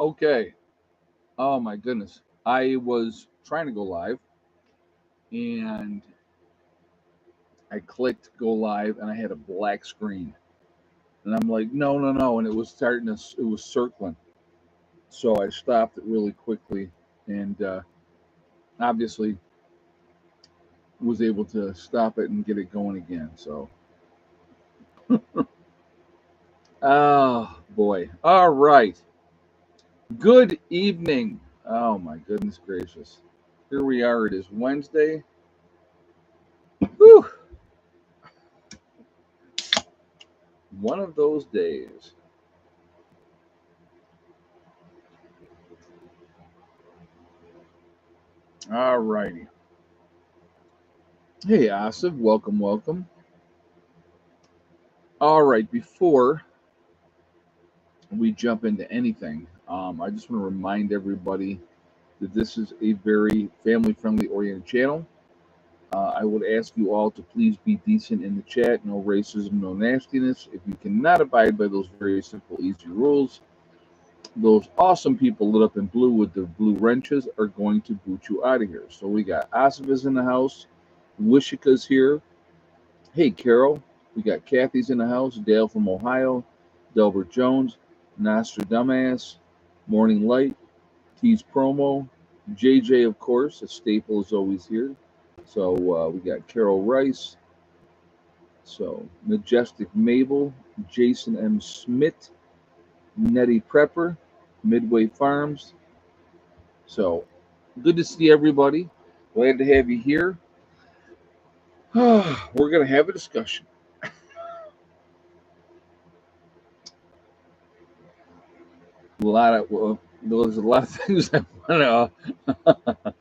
Okay. Oh my goodness. I was trying to go live and I clicked go live and I had a black screen. And I'm like, no, no, no. And it was it was circling. So I stopped it really quickly and obviously was able to stop it and get it going again. So, oh boy. All right. Good evening. Oh my goodness gracious. Here we are. It is Wednesday. Whew. One of those days. All righty. Hey, Asif, welcome, welcome. All right, before we jump into anything, I just want to remind everybody that this is a very family friendly oriented channel. I would ask you all to please be decent in the chat, no racism, no nastiness. If you cannot abide by those very simple, easy rules, those awesome people lit up in blue with the blue wrenches are going to boot you out of here. So we got Asif is in the house, Wishika's here. Hey, Carol. We got Kathy's in the house, Dale from Ohio, Delbert Jones, Nostradamus, Morning Light, T's Promo, JJ, of course, a staple is always here. So we got Carol Rice, so Majestic Mabel, Jason M. Smith, Nettie Prepper, Midway Farms. So good to see everybody. Glad to have you here. We're going to have a discussion. A lot of well, there's a lot of things I want to.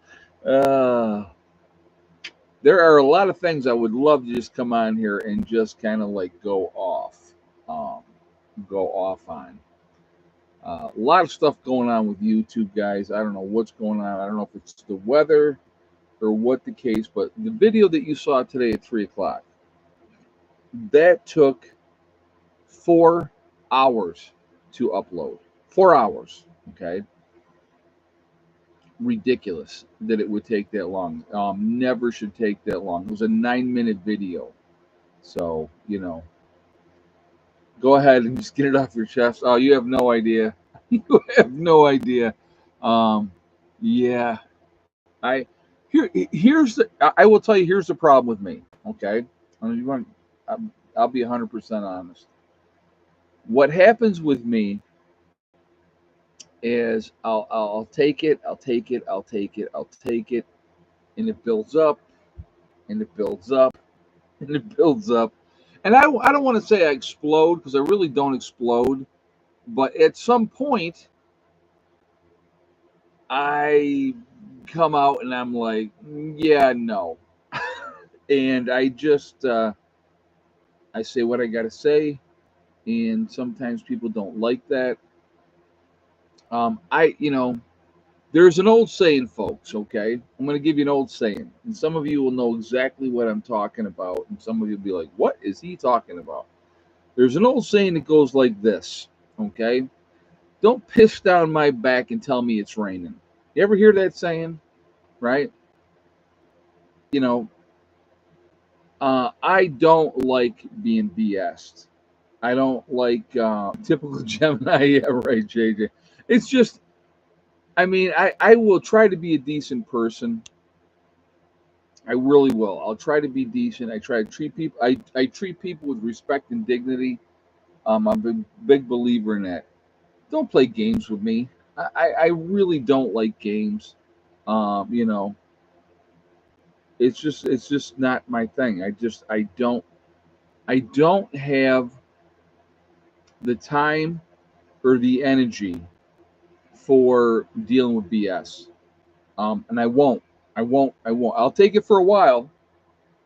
Uh, there are a lot of things I would love to just come on here and just kind of like um, go off on. A lot of stuff going on with YouTube, guys. I don't know what's going on. I don't know if it's the weather or what the case, but the video that you saw today at 3 o'clock that took 4 hours to upload. 4 hours. Okay, ridiculous that it would take that long. Never should take that long. It was a 9 minute video. So, go ahead and just get it off your chest. Oh, you have no idea. You have no idea. Um, yeah, here's I will tell you, here's the problem with me. Okay. I'll be 100% honest. What happens with me is I'll take it, I'll take it, I'll take it, I'll take it, and it builds up and it builds up and it builds up. And I don't want to say I explode because I really don't explode, but at some point I come out and I'm like, yeah, no. And I say what I got to say, and sometimes people don't like that. There's an old saying, folks. Okay, I'm going to give you an old saying, and some of you will know exactly what I'm talking about, and some of you will be like, "What is he talking about?" There's an old saying that goes like this. Okay, don't piss down my back and tell me it's raining. You ever hear that saying? Right? You know, I don't like being BS'd. I don't like typical Gemini. Yeah, right, JJ. It's just, I mean, I will try to be a decent person. I really will. I'll try to be decent. I try to treat people. I treat people with respect and dignity. I'm a big believer in that. Don't play games with me. I really don't like games. Um, you know, it's just not my thing. I don't have the time or the energy for dealing with BS. And I won't. I won't. I won't. I'll take it for a while,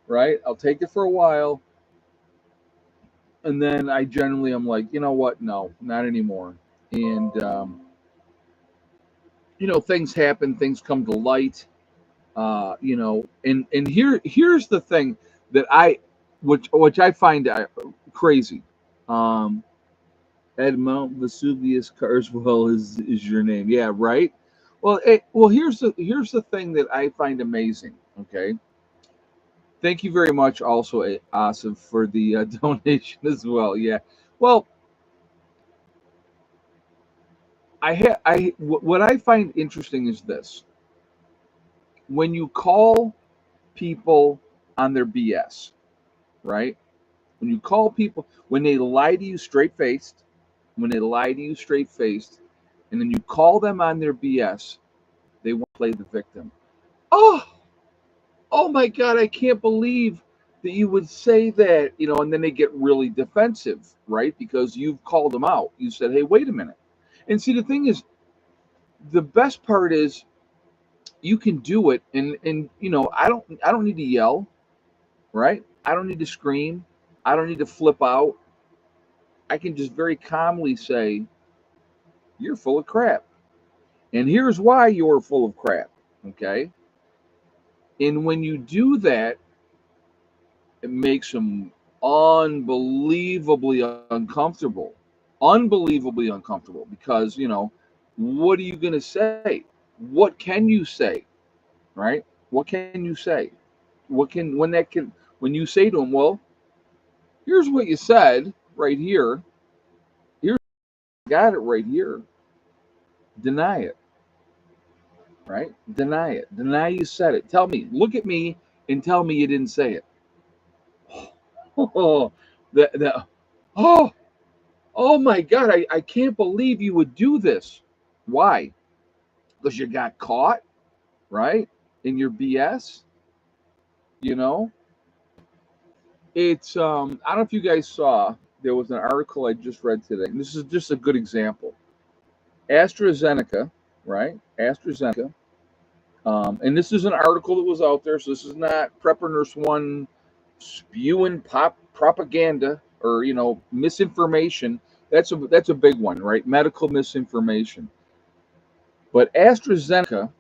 right? I'll take it for a while, and then I generally am like, you know what? No, not anymore. And things happen. Things come to light. And here's the thing that which I find crazy. Um, At Mount Vesuvius Carswell is your name. Yeah, right. Well, here's the thing that I find amazing. Okay, thank you very much, also, Asif, for the donation as well. Yeah. Well, what I find interesting is this: when you call people on their BS, right? When you call people when they lie to you straight faced, when they lie to you straight faced, and then you call them on their BS, they want to play the victim. Oh, oh my God, I can't believe that you would say that, and then they get really defensive, right? Because you've called them out. You said, hey, wait a minute. And see, the thing is, the best part is you can do it, and I don't need to yell, right? I don't need to scream. I don't need to flip out. I can just very calmly say, you're full of crap. And here's why you're full of crap. Okay. And when you do that, it makes them unbelievably uncomfortable. Unbelievably uncomfortable because, what are you going to say? What can you say? Right? What can you say? When you say to them, well, here's what you said right here. Here's got it right here. Deny it. Right? Deny it. Deny you said it. Tell me. Look at me and tell me you didn't say it. Oh, the oh, oh my God! I can't believe you would do this. Why? Because you got caught, right? In your BS. You know, it's I don't know if you guys saw. There was an article I just read today, and this is just a good example. AstraZeneca, right? AstraZeneca. And this is an article that was out there, so this is not Prepper Nurse One spewing propaganda or misinformation. That's a big one, right? Medical misinformation. But AstraZeneca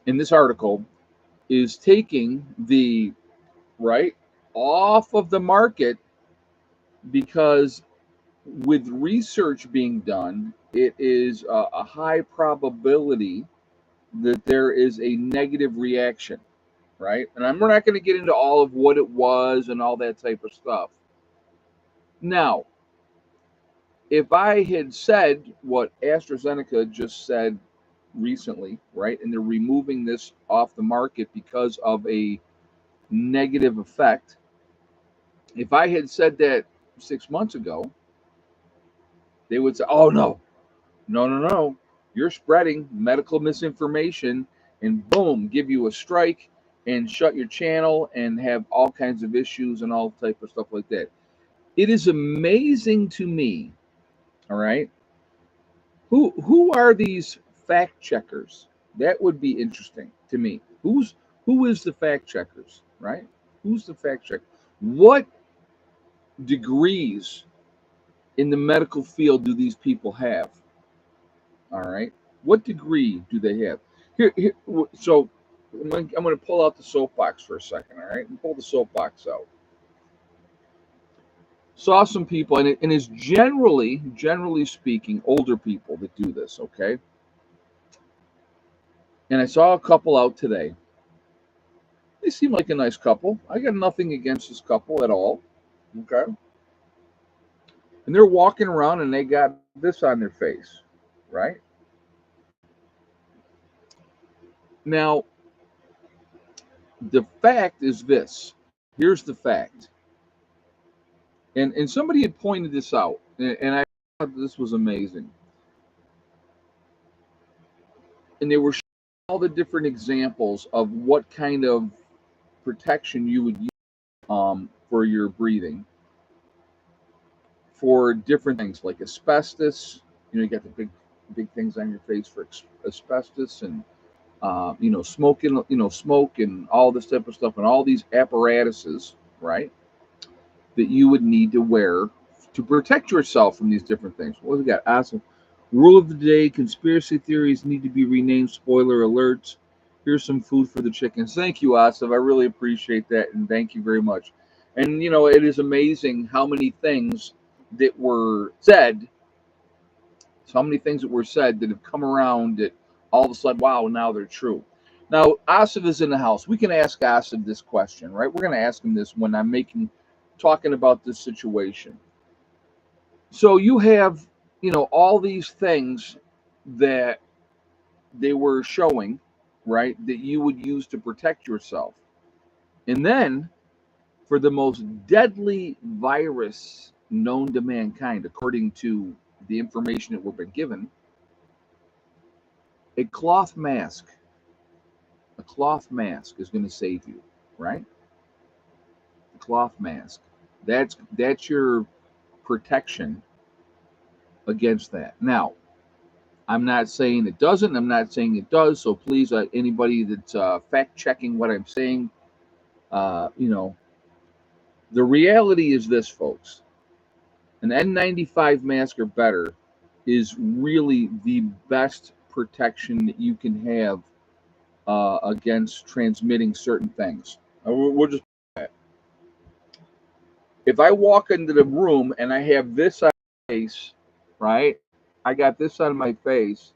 in this article is taking the right off of the market because with research being done, it is a high probability that there is a negative reaction, right? And we're not going to get into all of what it was and all that type of stuff. Now, if I had said what AstraZeneca just said recently, right, and they're removing this off the market because of a negative effect, if I had said that 6 months ago, they would say, oh, no, no, no, no, you're spreading medical misinformation and boom, give you a strike and shut your channel and have all kinds of issues and all type of stuff like that. It is amazing to me, all right, who are these fact checkers? That would be interesting to me. Who is the fact checkers, right? Who's the fact checker? What degrees in the medical field do these people have? All right. What degree do they have? So I'm going to pull out the soapbox for a second. All right, and pull the soapbox out. Saw some people, and it's generally speaking, older people that do this. Okay. And I saw a couple out today. They seem like a nice couple. I got nothing against this couple at all. Okay. And they're walking around and they got this on their face, right? Now, the fact is this. Here's the fact. And somebody had pointed this out, and I thought this was amazing. And they were showing all the different examples of what kind of protection you would use for your breathing for different things like asbestos. You got the big things on your face for asbestos and smoking, smoke and all this type of stuff and all these apparatuses, right? That you would need to wear to protect yourself from these different things. What we got? Awesome. Rule of the day: conspiracy theories need to be renamed. Spoiler alerts. Here's some food for the chickens. Thank you, Asif. I really appreciate that, and thank you very much. And it is amazing how many things that were said, so many things that were said that have come around that all of a sudden, wow, now they're true. Now, Asif is in the house. We can ask Asif this question, right? We're going to ask him this when I'm talking about this situation. So you have, all these things that they were showing, right, that you would use to protect yourself. And then for the most deadly virus known to mankind, according to the information that we've been given, a cloth mask, is going to save you, right? A cloth mask. That's your protection against that. Now, I'm not saying it doesn't. I'm not saying it does. So please, anybody that's fact checking what I'm saying, uh, you know, the reality is this, folks. An N95 mask or better is really the best protection that you can have against transmitting certain things. We'll just, if I walk into the room and I have this on my face, right? I got this on my face,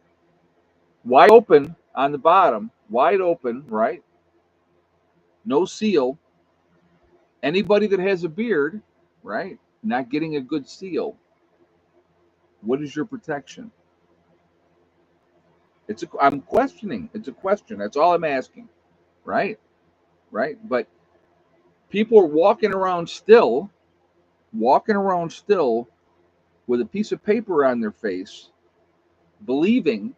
wide open on the bottom, wide open, right? No seal. Anybody that has a beard, right? Not getting a good seal. What is your protection? I'm questioning. It's a question. That's all I'm asking, right? Right. But people are walking around still with a piece of paper on their face, believing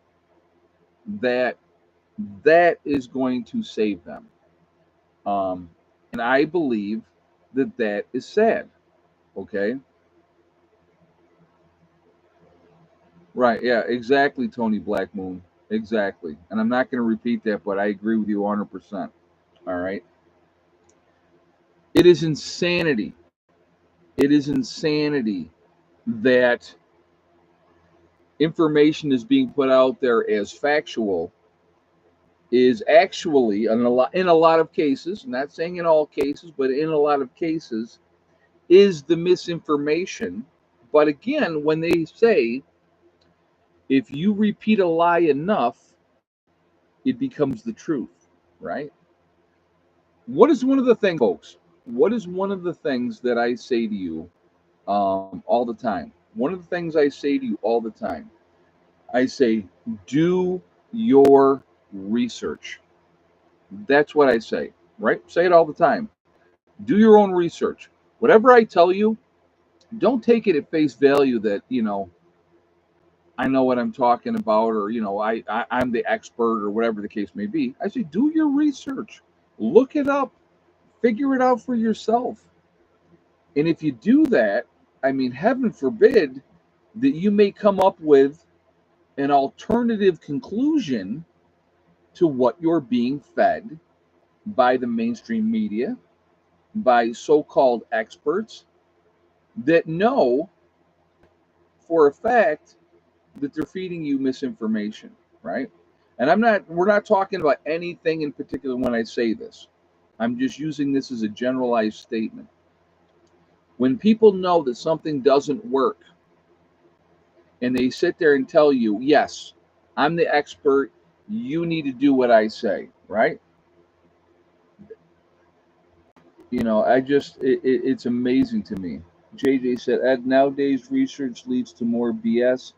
that that is going to save them. Um, and I believe that that is sad. Okay. Right. Yeah. Exactly, Tony Black Moon. Exactly. And I'm not going to repeat that, but I agree with you 100%. All right. It is insanity. It is insanity that information is being put out there as factual is actually in a lot of cases, not saying in all cases, but in a lot of cases, is the misinformation. But again, when they say if you repeat a lie enough, it becomes the truth, right? What is one of the things, folks? What is one of the things that I say to you all the time? One of the things I say to you all the time, I say, do your research. That's what I say, right? Say it all the time. Do your own research. Whatever I tell you, don't take it at face value that, I know what I'm talking about, or, I'm the expert, or whatever the case may be. I say, do your research, look it up, figure it out for yourself. And if you do that, I mean, heaven forbid that you may come up with an alternative conclusion to what you're being fed by the mainstream media, by so called experts that know for a fact that they're feeding you misinformation, right? And we're not talking about anything in particular when I say this. I'm just using this as a generalized statement. When people know that something doesn't work and they sit there and tell you, yes, I'm the expert, you need to do what I say, right? It's amazing to me. JJ said, Ed, nowadays research leads to more BS,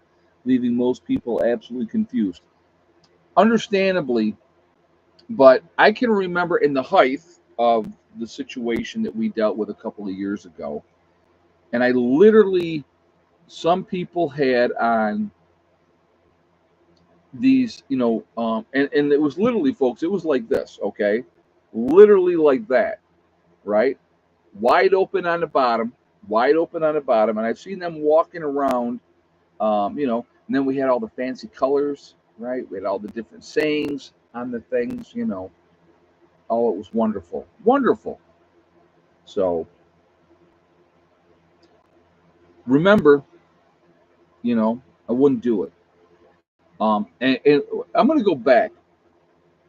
leaving most people absolutely confused. Understandably, but I can remember in the height of the situation that we dealt with a couple of years ago, and I literally, some people had on these, and it was literally, folks, it was like this, okay? Literally like that, right? Wide open on the bottom, wide open on the bottom. And I've seen them walking around, and then we had all the fancy colors, right? We had all the different sayings on the things, Oh, it was wonderful. Wonderful. So remember, I wouldn't do it. And I'm going to go back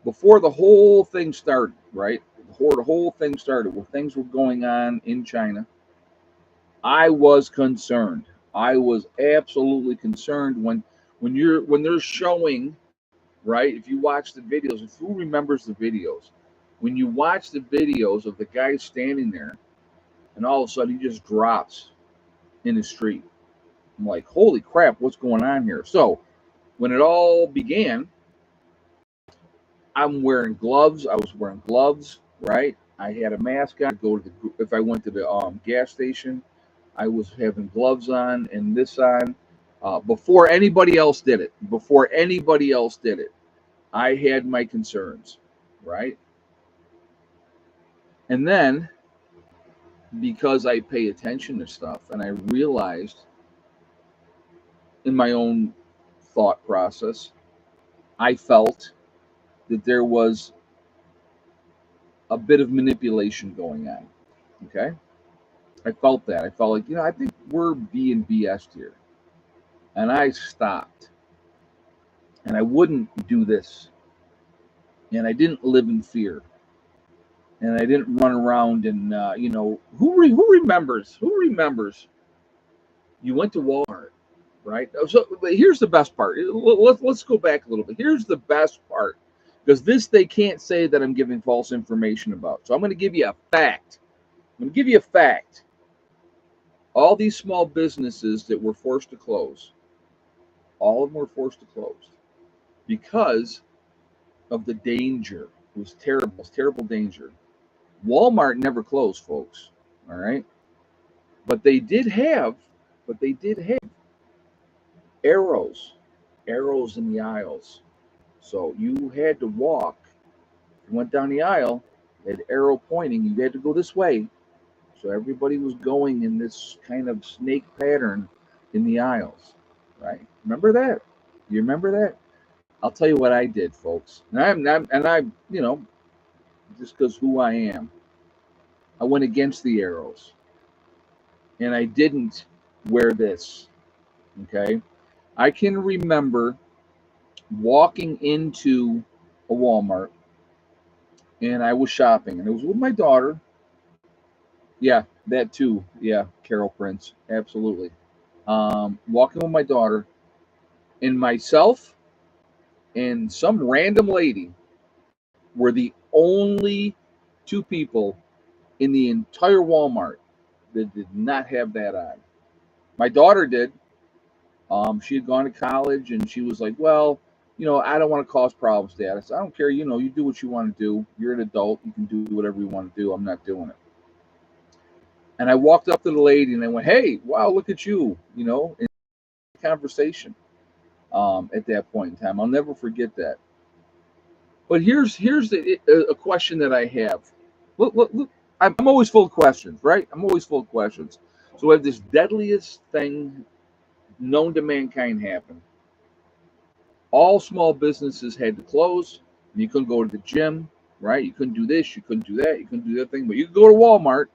before the whole thing started, right? Before the whole thing started, when things were going on in China, I was concerned. I was absolutely concerned when they're showing, right? If you watch the videos, if who remembers the videos, when you watch the videos of the guy standing there, and all of a sudden he just drops in the street. I'm like, holy crap, what's going on here? So when it all began, I'm wearing gloves. I was wearing gloves, right? I had a mask on. Go to the if I went to the gas station, I was having gloves on and this on. Before anybody else did it, I had my concerns, right? And then because I pay attention to stuff, and I realized in my own thought process, I felt that there was a bit of manipulation going on. Okay, I felt that. I felt like, I think we're being BS'd here. And I stopped. And I wouldn't do this. And I didn't live in fear. And I didn't run around and, who remembers? Who remembers? You went to Walmart, right? So but here's the best part. Let's go back a little bit. Here's the best part. Because this they can't say that I'm giving false information about. So I'm going to give you a fact. I'm going to give you a fact. All these small businesses that were forced to close, all of them were forced to close because of the danger. It was terrible. It was terrible danger. Walmart never closed, folks. All right. But they did have arrows, arrows in the aisles. So you had to walk. You went down the aisle, had arrow pointing. You had to go this way. So everybody was going in this kind of snake pattern in the aisles, right? Remember that? You remember that? I'll tell you what I did, folks. And I, just because who I am, I went against the arrows, and I didn't wear this. Okay, I can remember walking into a Walmart, and I was shopping, and it was with my daughter. Yeah, that too. Yeah, Carol Prince, absolutely. Walking with my daughter, and myself and some random lady were the only two people in the entire Walmart that did not have that on. My daughter did. She had gone to college and she was like, well, I don't want to cause problems, Dad. I said, I don't care. You do what you want to do. You're an adult. You can do whatever you want to do. I'm not doing it. And I walked up to the lady and I went, hey, wow, look at you, in conversation at that point in time. I'll never forget that. But a question that I have. Look, I'm always full of questions, right? I'm always full of questions. So we have this deadliest thing known to mankind happen. All small businesses had to close, and you couldn't go to the gym, right? You couldn't do this, you couldn't do that, you couldn't do that thing, but you could go to Walmart.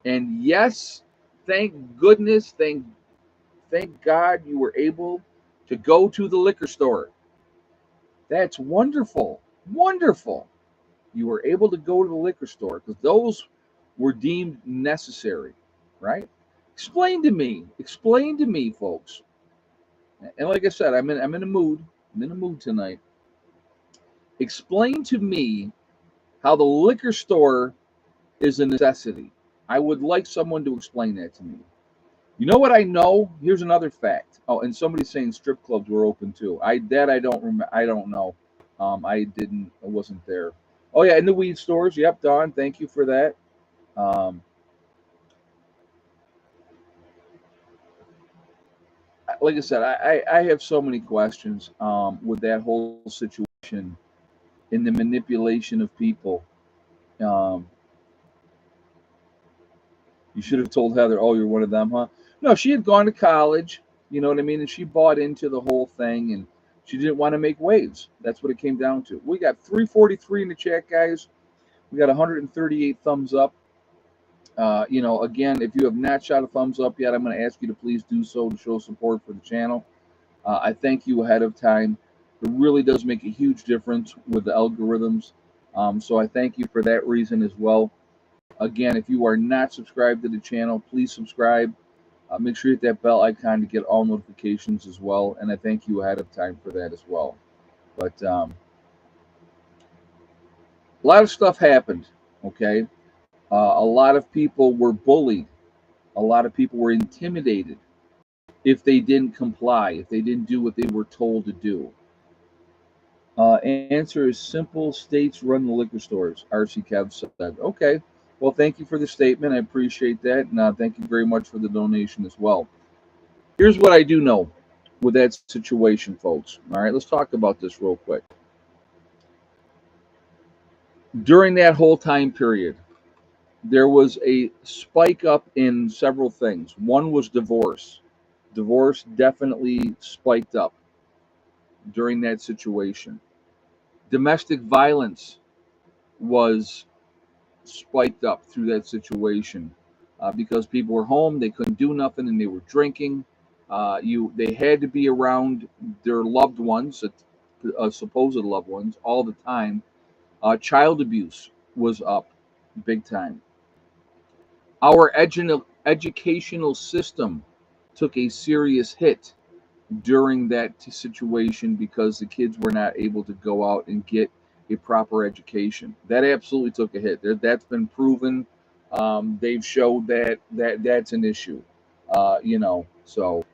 And yes, thank goodness, thank God you were able to go to the liquor store. That's wonderful. Wonderful. You were able to go to the liquor store because those were deemed necessary, right? Explain to me, folks. And like I said, I'm in a mood. I'm in a mood tonight. Explain to me how the liquor store is a necessity. I would like someone to explain that to me. You know what I know? Here's another fact. Oh, and somebody's saying strip clubs were open too. I don't remember. I don't know. I wasn't there. Oh yeah, in the weed stores. Yep, Don. Thank you for that. Um, like I said, I have so many questions with that whole situation in the manipulation of people. Um, you should have told Heather, oh, you're one of them, huh? No, she had gone to college, you know what I mean? And she bought into the whole thing and she didn't want to make waves. That's what it came down to. We got 343 in the chat, guys. We got 138 thumbs up. Again, if you have not shot a thumbs up yet, I'm going to ask you to please do so to show support for the channel. I thank you ahead of time. It really does make a huge difference with the algorithms. So I thank you for that reason as well. Again, if you are not subscribed to the channel, please subscribe. Make sure you hit that bell icon to get all notifications as well. And I thank you ahead of time for that as well. But a lot of stuff happened, okay? A lot of people were bullied. A lot of people were intimidated if they didn't comply, if they didn't do what they were told to do. Answer is simple. States run the liquor stores, RC Kev said. Okay. Well, thank you for the statement. I appreciate that. And thank you very much for the donation as well. Here's what I do know with that situation, folks. All right, let's talk about this real quick. During that whole time period, there was a spike up in several things. One was divorce. Divorce definitely spiked up during that situation. Domestic violence was spiked up through that situation because people were home, they couldn't do nothing, and they were drinking. They had to be around their loved ones, supposed loved ones, all the time. Child abuse was up big time. Our educational system took a serious hit during that situation because the kids were not able to go out and get a proper education. That absolutely took a hit. That's been proven. They've showed that's an issue. So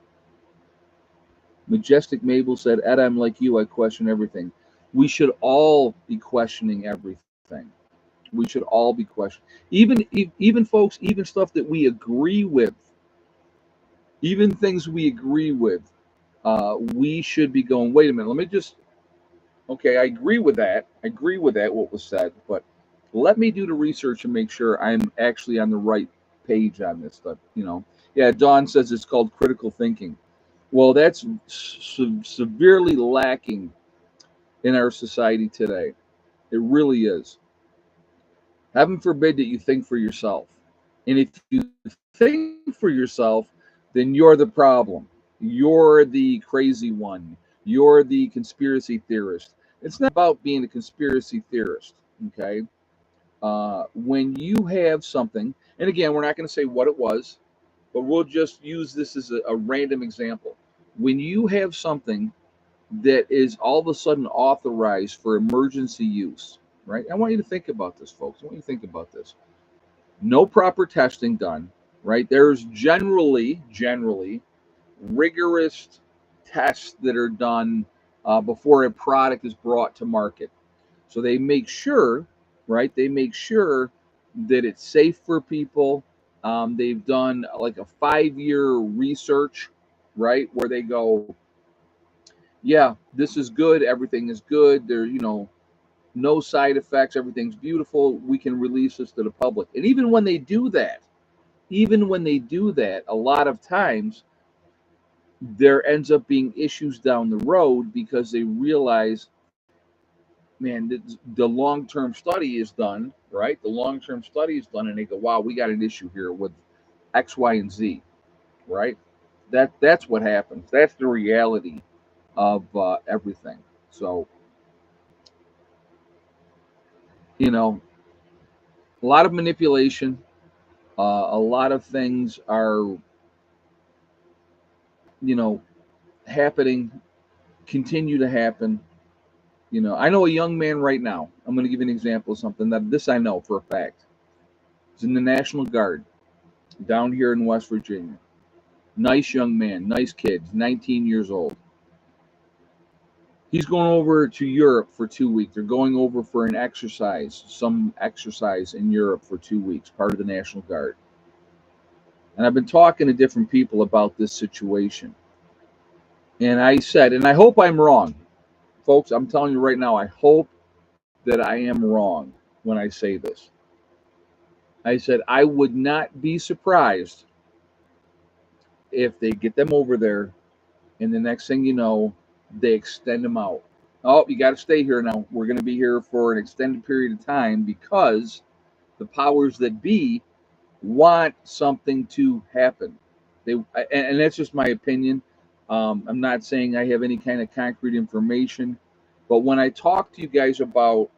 Majestic Mabel said, Ed, I'm like you. I question everything. We should all be questioning everything. We should all be questioning, even folks, even stuff that we agree with, even things we agree with. We should be going, wait a minute, let me just, okay, I agree with that. I agree with that, what was said, but let me do the research and make sure I'm actually on the right page on this stuff. Yeah, Dawn says it's called critical thinking. Well, that's severely lacking in our society today. It really is. Heaven forbid that you think for yourself. And if you think for yourself, then you're the problem. You're the crazy one. You're the conspiracy theorist. It's not about being a conspiracy theorist, okay? When you have something, and again, we're not going to say what it was, but we'll just use this as a random example. When you have something that is all of a sudden authorized for emergency use, right? I want you to think about this, folks. I want you to think about this. No proper testing done, right? There's generally rigorous tests that are done before a product is brought to market. So they make sure, right? They make sure that it's safe for people. They've done like a 5-year research, right? Where they go, yeah, this is good. Everything is good. There, no side effects. Everything's beautiful. We can release this to the public. And even when they do that, a lot of times there ends up being issues down the road because they realize, man, the long-term study is done, right? The long-term study is done, and they go, wow, we got an issue here with X, Y, and Z, right? That's what happens. That's the reality of everything. So, a lot of manipulation. A lot of things are, happening, continue to happen. I know a young man right now. I'm going to give you an example of something that this I know for a fact. He's in the National Guard down here in West Virginia. Nice young man, nice kid, 19 years old. He's going over to Europe for 2 weeks. They're going over for an exercise, some exercise in Europe for 2 weeks, part of the National Guard. And I've been talking to different people about this situation. And I said, and I hope I'm wrong, folks. I'm telling you right now, I hope that I am wrong when I say this. I said, I would not be surprised if they get them over there and the next thing you know, they extend them out. Oh, you got to stay here now. We're going to be here for an extended period of time because the powers that be want something to happen. And that's just my opinion. I'm not saying I have any kind of concrete information, but when I talk to you guys about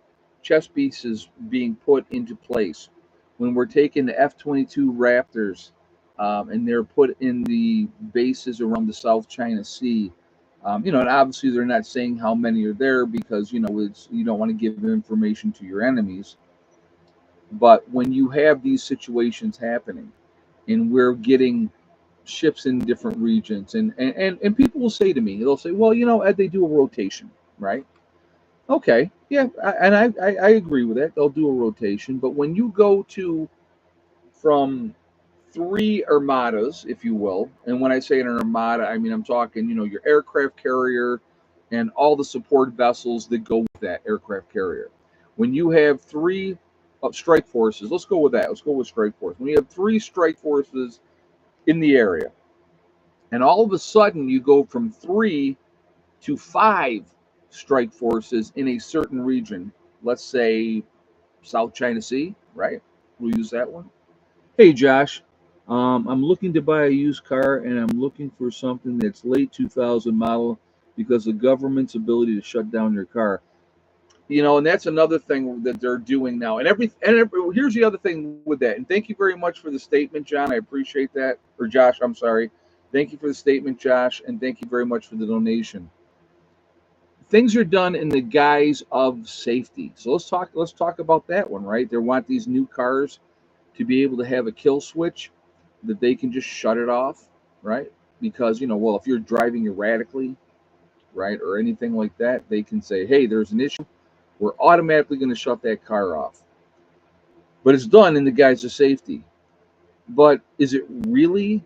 chess pieces being put into place, when we're taking the F-22 Raptors and they're put in the bases around the South China Sea. And obviously they're not saying how many are there because it's you don't want to give information to your enemies. But when you have these situations happening, and we're getting ships in different regions, and people will say to me, they'll say, well, Ed, they do a rotation, right? Okay, yeah, and I agree with that. They'll do a rotation, but when you go to from three armadas, if you will. And when I say an armada, I mean I'm talking, your aircraft carrier and all the support vessels that go with that aircraft carrier. When you have three strike forces, let's go with that. Let's go with strike force. When you have three strike forces in the area, and all of a sudden you go from three to five strike forces in a certain region, let's say South China Sea, right? We'll use that one. Hey, Josh. I'm looking to buy a used car and I'm looking for something that's late 2000 model because the government's ability to shut down your car. And that's another thing that they're doing now. Here's the other thing with that. And thank you very much for the statement, John. I appreciate that. Or Josh, I'm sorry. Thank you for the statement, Josh, and thank you very much for the donation. Things are done in the guise of safety. So let's talk about that one, right? They want these new cars to be able to have a kill switch that they can just shut it off, right? Because, well, if you're driving erratically, right, or anything like that, they can say, hey, there's an issue. We're automatically going to shut that car off. But it's done in the guise of safety. But is it really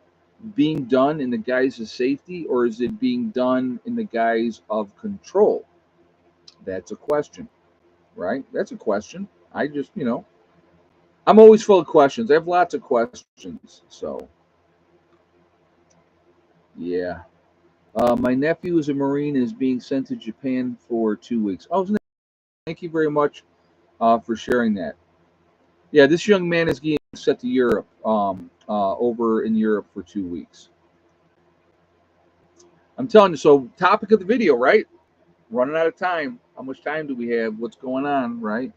being done in the guise of safety, or is it being done in the guise of control? That's a question, right? That's a question. I just, I'm always full of questions. I have lots of questions. So, yeah. My nephew is a Marine and is being sent to Japan for 2 weeks. Oh, thank you very much for sharing that. Yeah, this young man is getting sent to Europe, over in Europe for 2 weeks. I'm telling you, so topic of the video, right? Running out of time. How much time do we have? What's going on, right?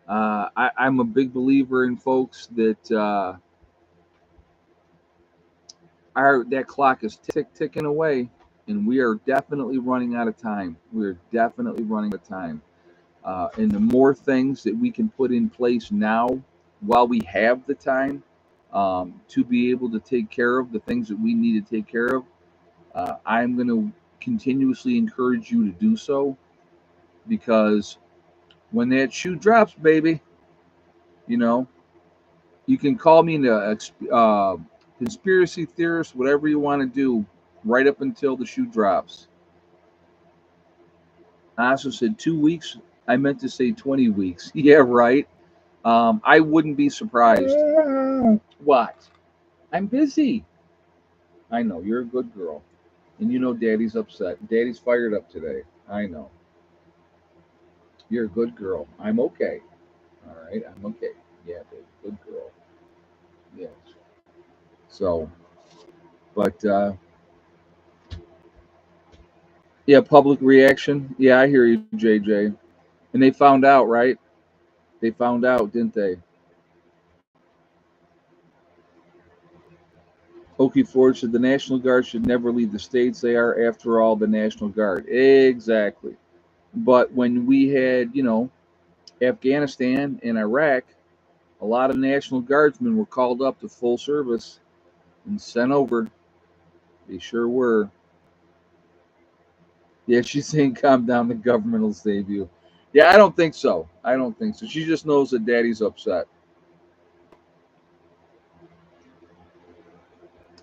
I'm a big believer in folks that that clock is ticking away, and we are definitely running out of time. We're definitely running out of time. And the more things that we can put in place now while we have the time to be able to take care of the things that we need to take care of, I'm going to continuously encourage you to do so, because when that shoe drops, baby, you can call me a conspiracy theorist, whatever you want to do, right up until the shoe drops. I also said 2 weeks. I meant to say 20 weeks. Yeah, right. I wouldn't be surprised. What? I'm busy. I know. You're a good girl. And Daddy's upset. Daddy's fired up today. I know. You're a good girl. I'm okay. All right. I'm okay. Yeah, baby. Good girl. Yes. So, but, yeah, public reaction. Yeah, I hear you, JJ. And they found out, right? They found out, didn't they? Okie Ford said the National Guard should never leave the states. They are, after all, the National Guard. Exactly. But when we had, Afghanistan and Iraq, a lot of National Guardsmen were called up to full service and sent over. They sure were. Yeah, she's saying calm down, the government will save you. Yeah, I don't think so. I don't think so. She just knows that Daddy's upset.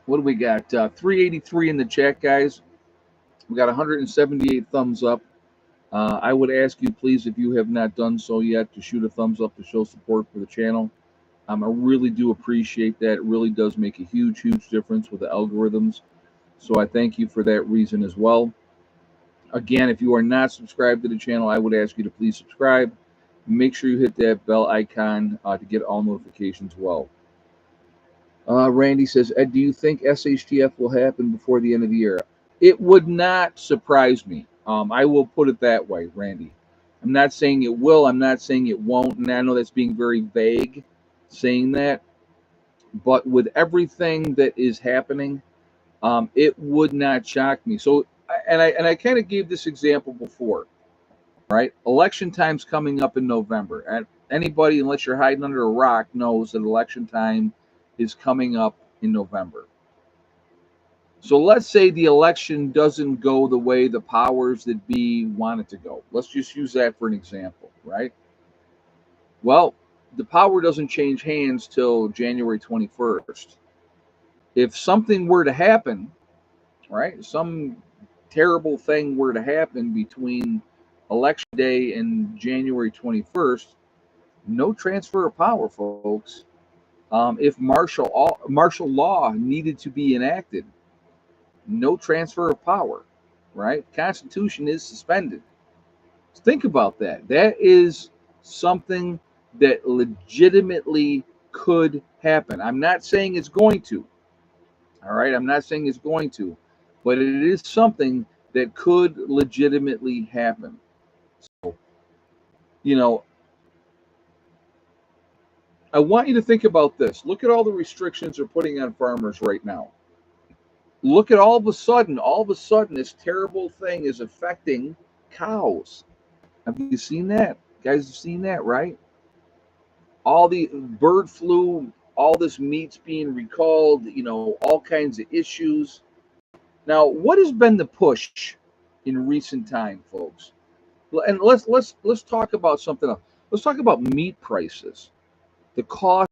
What do we got? 383 in the chat, guys. We got 178 thumbs up. I would ask you, please, if you have not done so yet, to shoot a thumbs up to show support for the channel. I really do appreciate that. It really does make a huge, huge difference with the algorithms. So I thank you for that reason as well. Again, if you are not subscribed to the channel, I would ask you to please subscribe. Make sure you hit that bell icon to get all notifications well. Randy says, Ed, do you think SHTF will happen before the end of the year? It would not surprise me. I will put it that way, Randy. I'm not saying it will. I'm not saying it won't. And I know that's being very vague. saying that, but with everything that is happening, it would not shock me. So, and I kind of gave this example before, right? Election time's coming up in November, and anybody, unless you're hiding under a rock, knows that election time is coming up in November. So let's say the election doesn't go the way the powers that be want it to go. Let's just use that for an example, right? Well, the power doesn't change hands till January 21st. If something were to happen, right, some terrible thing were to happen between election day and January 21st, no transfer of power, folks. If martial law needed to be enacted, no transfer of power, right? Constitution is suspended. Think about that. That is something that legitimately could happen. I'm not saying it's going to. All right. I'm not saying it's going to, but it is something that could legitimately happen. So, you know, I want you to think about this. Look at all the restrictions they're putting on farmers right now. Look at all of a sudden, this terrible thing is affecting cows. Have you seen that? You guys have seen that, right? All the bird flu, all this meat's being recalled, all kinds of issues. Now, what has been the push in recent time, folks? And let's talk about something else. Let's talk about meat prices. The cost,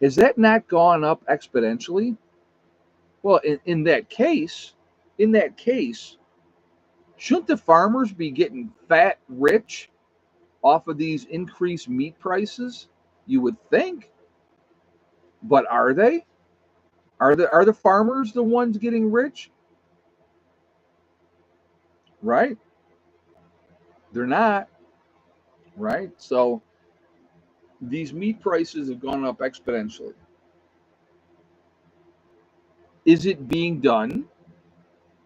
has that not gone up exponentially? Well, in that case, shouldn't the farmers be getting fat rich off of these increased meat prices? You would think. But are they? Are the farmers the ones getting rich? Right? They're not, right? So these meat prices have gone up exponentially. Is it being done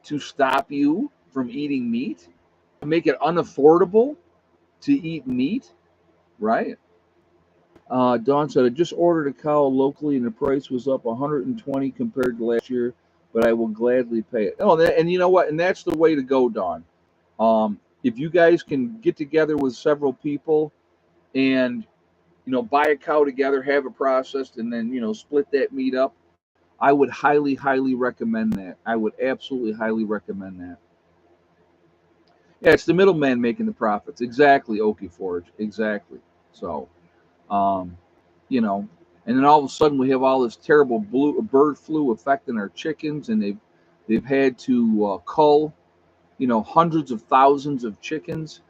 to stop you from eating meat? To make it unaffordable to eat meat? Right? Don said, I just ordered a cow locally and the price was up 120 compared to last year, but I will gladly pay it. Oh, and you know what? And that's the way to go, Don. If you guys can get together with several people and buy a cow together, have it processed, and then split that meat up, I would highly, highly recommend that. I would absolutely highly recommend that. Yeah, it's the middleman making the profits. Exactly, Okie Forge. Exactly. So, um, you know, and then all of a sudden we have all this terrible bird flu affecting our chickens, and they've had to cull, hundreds of thousands of chickens.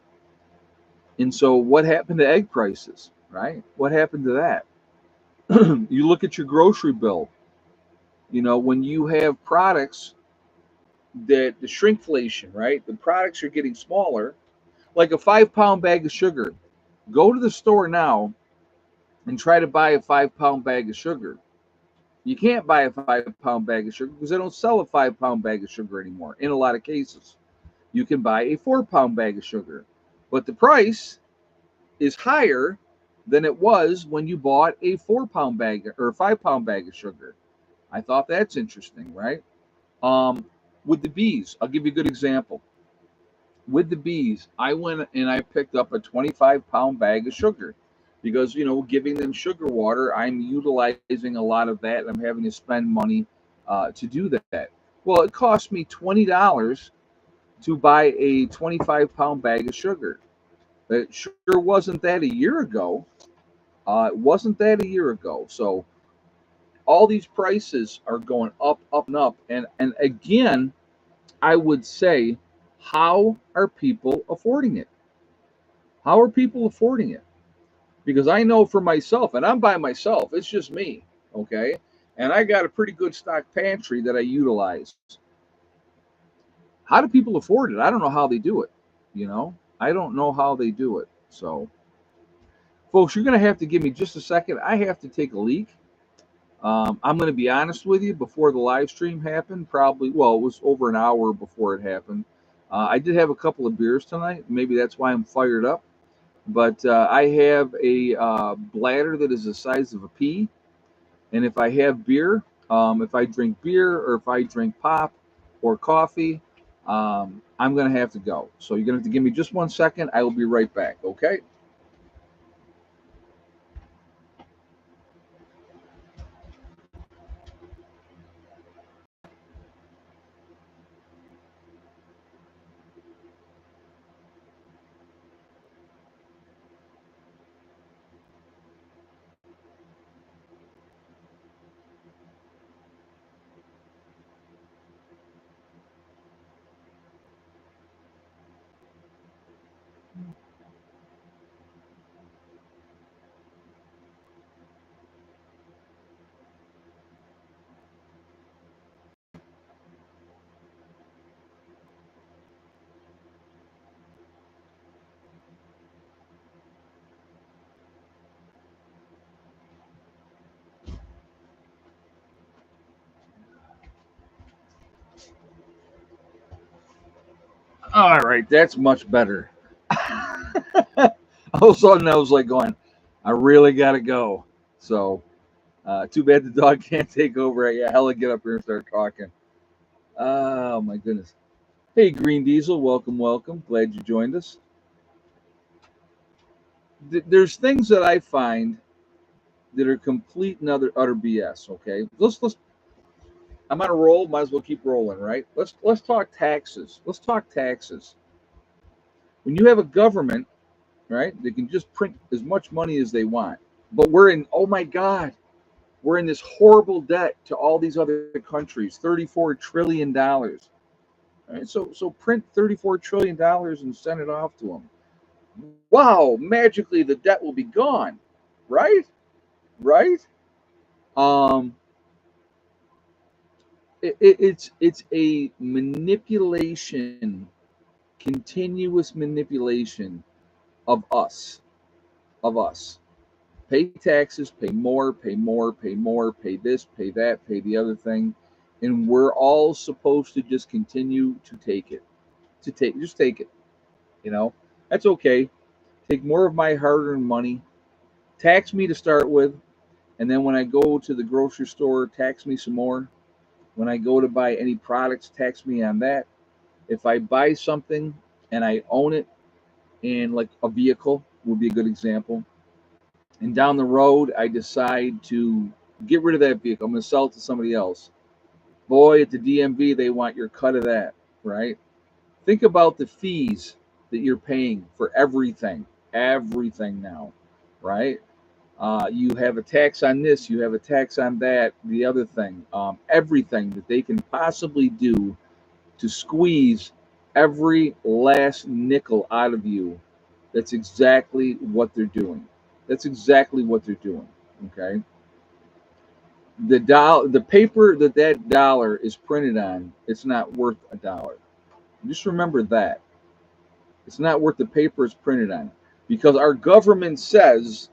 And so, what happened to egg prices? Right? What happened to that? You look at your grocery bill. When you have products that the shrinkflation, right? The products are getting smaller, like a 5 pound bag of sugar. Go to the store now and try to buy a 5 pound bag of sugar. You can't buy a 5 pound bag of sugar because they don't sell a 5 pound bag of sugar anymore in a lot of cases. You can buy a 4 pound bag of sugar, but the price is higher than it was when you bought a 4 pound bag or a 5 pound bag of sugar. I thought that's interesting, right? With the bees, I'll give you a good example. With the bees, I went and I picked up a 25 pound bag of sugar because, giving them sugar water, I'm utilizing a lot of that and I'm having to spend money to do that. Well, it cost me $20 to buy a 25 pound bag of sugar. It sure wasn't that a year ago. It wasn't that a year ago. So all these prices are going up, up, and up. And again, I would say, how are people affording it? How are people affording it? Because I know for myself, and I'm by myself, it's just me, okay? And I got a pretty good stock pantry that I utilize. How do people afford it? I don't know how they do it, I don't know how they do it. So, folks, you're going to have to give me just a second. I have to take a leak. I'm going to be honest with you, before the live stream happened, it was over an hour before it happened. I did have a couple of beers tonight. Maybe that's why I'm fired up. But I have a bladder that is the size of a pea, and if I have beer, if I drink beer or if I drink pop or coffee, I'm gonna have to go. So you're gonna have to give me just 1 second. I will be right back. Okay. All right, that's much better. All of a sudden, I was like going, I really gotta go. So too bad the dog can't take over. Yeah, hella get up here and start talking. Oh my goodness. Hey, Green Diesel, welcome, welcome. Glad you joined us. There's things that I find that are complete and utter BS. Okay, let's. I'm on a roll. Might as well keep rolling, right? Let's talk taxes. Let's talk taxes. When you have a government, right, they can just print as much money as they want, but we're in. Oh my God, we're in this horrible debt to all these other countries. $34 trillion. Right? So print $34 trillion and send it off to them. Wow, magically the debt will be gone, right? Right? Um, it's a manipulation, continuous manipulation of us, of us. Pay taxes, pay more, pay more, pay more, pay this, pay that, pay the other thing, and we're all supposed to just continue to take it, just take it. You know, that's okay. Take more of my hard-earned money, tax me to start with, and then when I go to the grocery store, tax me some more. When I go to buy any products, tax me on that. If I buy something and I own it, and like a vehicle would be a good example, and down the road I decide to get rid of that vehicle, I'm going to sell it to somebody else. Boy, at the DMV, they want your cut of that, right? Think about the fees that you're paying for everything now, right? You have a tax on this, you have a tax on that, the other thing, everything that they can possibly do to squeeze every last nickel out of you. That's exactly what they're doing. That's exactly what they're doing. Okay. The paper that dollar is printed on, it's not worth a dollar. Just remember that it's not worth the paper it's printed on, because our government says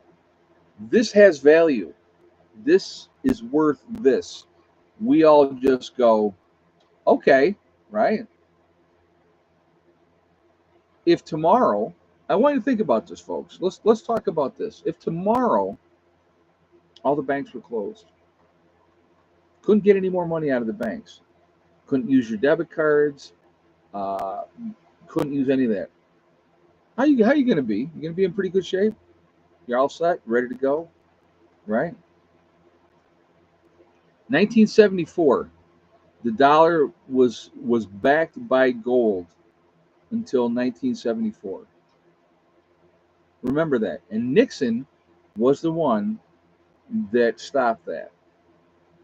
this has value. This is worth this. We all just go, okay, right? If tomorrow, I want you to think about this, folks. Let's talk about this. If tomorrow all the banks were closed, couldn't get any more money out of the banks, couldn't use your debit cards, uh, couldn't use any of that. How you gonna be? You're gonna be in pretty good shape. You're all set, ready to go, right? 1974, the dollar was backed by gold until 1974. Remember that. And Nixon was the one that stopped that.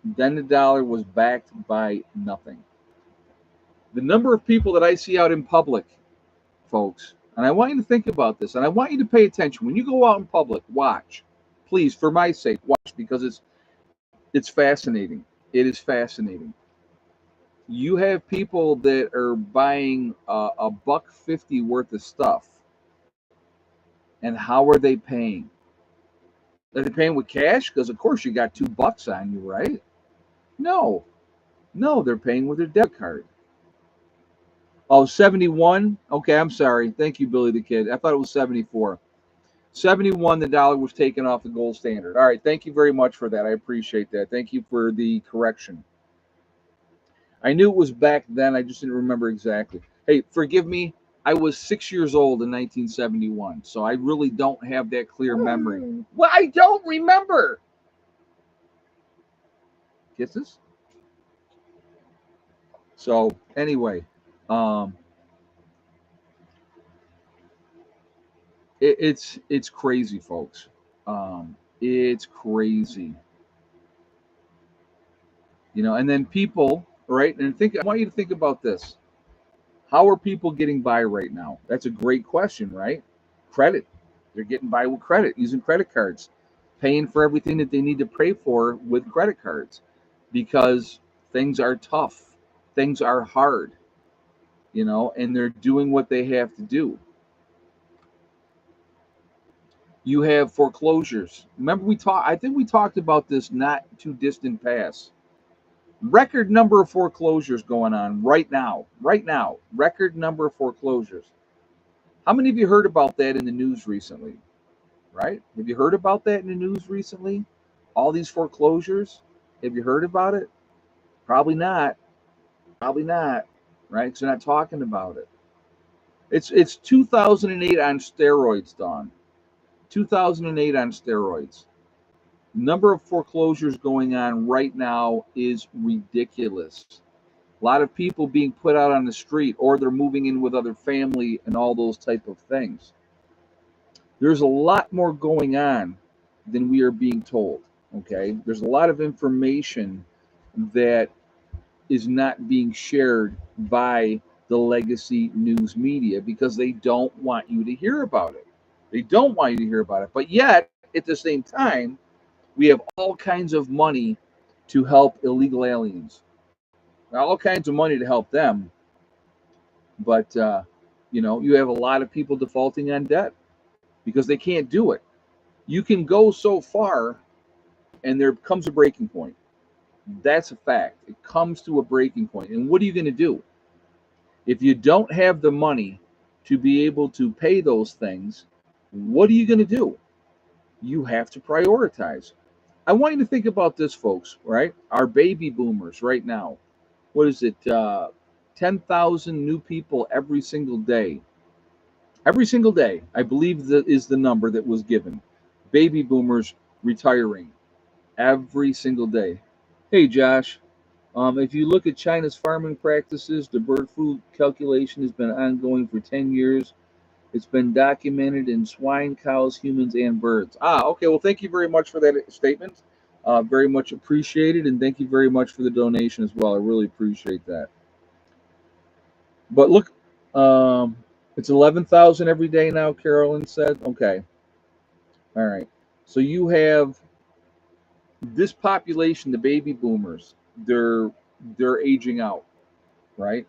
Then the dollar was backed by nothing. The number of people that I see out in public, folks, and I want you to think about this, and I want you to pay attention. When you go out in public, watch. Please, for my sake, watch, because it's fascinating. It is fascinating. You have people that are buying a $1.50 worth of stuff, and how are they paying? Are they paying with cash? Because of course you got $2 on you, right? No, no, they're paying with their debit card. Oh, 71. Okay, I'm sorry. Thank you, Billy the Kid. I thought it was 74. 71, the dollar was taken off the gold standard. All right, thank you very much for that. I appreciate that. Thank you for the correction. I knew it was back then. I just didn't remember exactly. Hey, forgive me. I was 6 years old in 1971, so I really don't have that clear memory. Well, I don't remember. Kisses? So anyway, um, it's crazy, folks. It's crazy, and then people, right? And I want you to think about this. How are people getting by right now? That's a great question, right? Credit. They're getting by with credit, using credit cards, paying for everything that they need to pay for with credit cards because things are tough, things are hard, and they're doing what they have to do. You have foreclosures. Remember, I think we talked about this not too distant past. Record number of foreclosures going on right now. Right now, record number of foreclosures. How many of you heard about that in the news recently? Right? Have you heard about that in the news recently? All these foreclosures? Have you heard about it? Probably not. Probably not. Right? Because they're not talking about it. It's 2008 on steroids, Dawn. 2008 on steroids. Number of foreclosures going on right now is ridiculous. A lot of people being put out on the street, or they're moving in with other family and all those type of things. There's a lot more going on than we are being told. Okay, there's a lot of information that is not being shared by the legacy news media because they don't want you to hear about it. They don't want you to hear about it. But yet, at the same time, we have all kinds of money to help illegal aliens. All kinds of money to help them. But, you have a lot of people defaulting on debt because they can't do it. You can go so far, and there comes a breaking point. That's a fact. It comes to a breaking point. And what are you going to do? If you don't have the money to be able to pay those things, what are you going to do? You have to prioritize. I want you to think about this, folks, right? Our baby boomers right now. What is it? 10,000 new people every single day. Every single day, I believe that is the number that was given. Baby boomers retiring every single day. Hey, Josh, if you look at China's farming practices, the bird flu calculation has been ongoing for 10 years. It's been documented in swine, cows, humans, and birds. Okay. Well, thank you very much for that statement. Very much appreciated, and thank you very much for the donation as well. I really appreciate that. But look, it's 11,000 every day now, Carolyn said. Okay. All right. So you have this population, the baby boomers, they're aging out, right?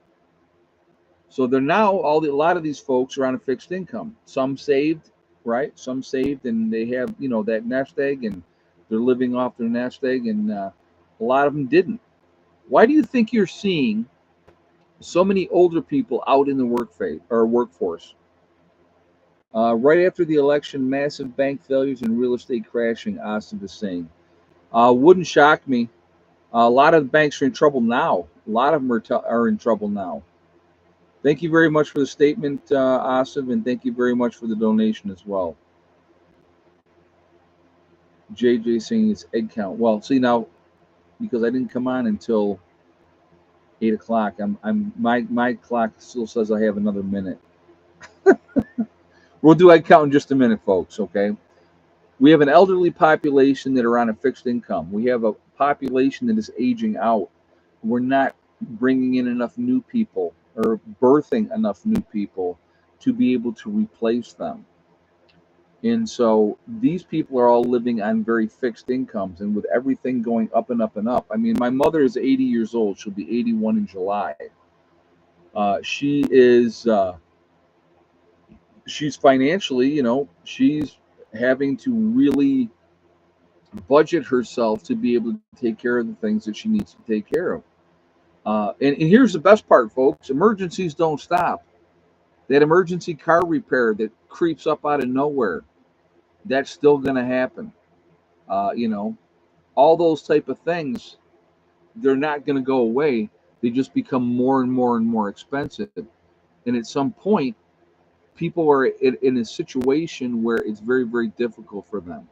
So they're now a lot of these folks are on a fixed income. Some saved, right? Some saved, and they have that nest egg, and they're living off their nest egg, and a lot of them didn't. Why do you think you're seeing so many older people out in the workforce? Right after the election, massive bank failures and real estate crashing. Austin is saying, wouldn't shock me. A lot of the banks are in trouble now. A lot of them are in trouble now. Thank you very much for the statement, Asif, and thank you very much for the donation as well. JJ saying it's egg count. Well, see now, because I didn't come on until 8 o'clock, my clock still says I have another minute. We'll do egg count in just a minute, folks. Okay. We have an elderly population that are on a fixed income. We have a population that is aging out. We're not bringing in enough new people or birthing enough new people to be able to replace them. And so these people are all living on very fixed incomes, and with everything going up and up and up. I mean, my mother is 80 years old. She'll be 81 in July. She's financially, she's having to really budget herself to be able to take care of the things that she needs to take care of. And here's the best part, folks. Emergencies don't stop. That emergency car repair that creeps up out of nowhere. That's still going to happen. You know, all those type of things, they're not going to go away. They just become more and more and more expensive. And at some point, people are in a situation where it's very, very difficult for them.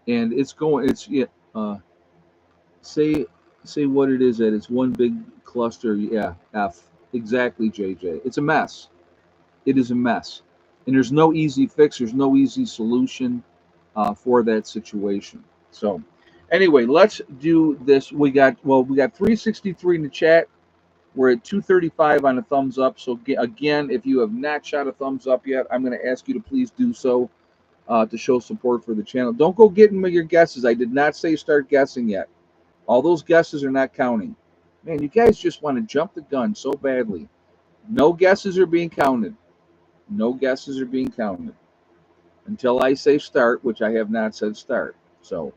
And it's going, it's, yeah, say, say what it is that it's one big cluster. Yeah, F. Exactly, JJ. It's a mess. It is a mess. And there's no easy fix, there's no easy solution for that situation. So, anyway, let's do this. We got 363 in the chat. We're at 235 on a thumbs up. So again, if you have not shot a thumbs up yet, I'm going to ask you to please do so to show support for the channel. Don't go getting me your guesses. I did not say start guessing yet. All those guesses are not counting. Man, you guys just want to jump the gun so badly. No guesses are being counted. No guesses are being counted until I say start, which I have not said start. So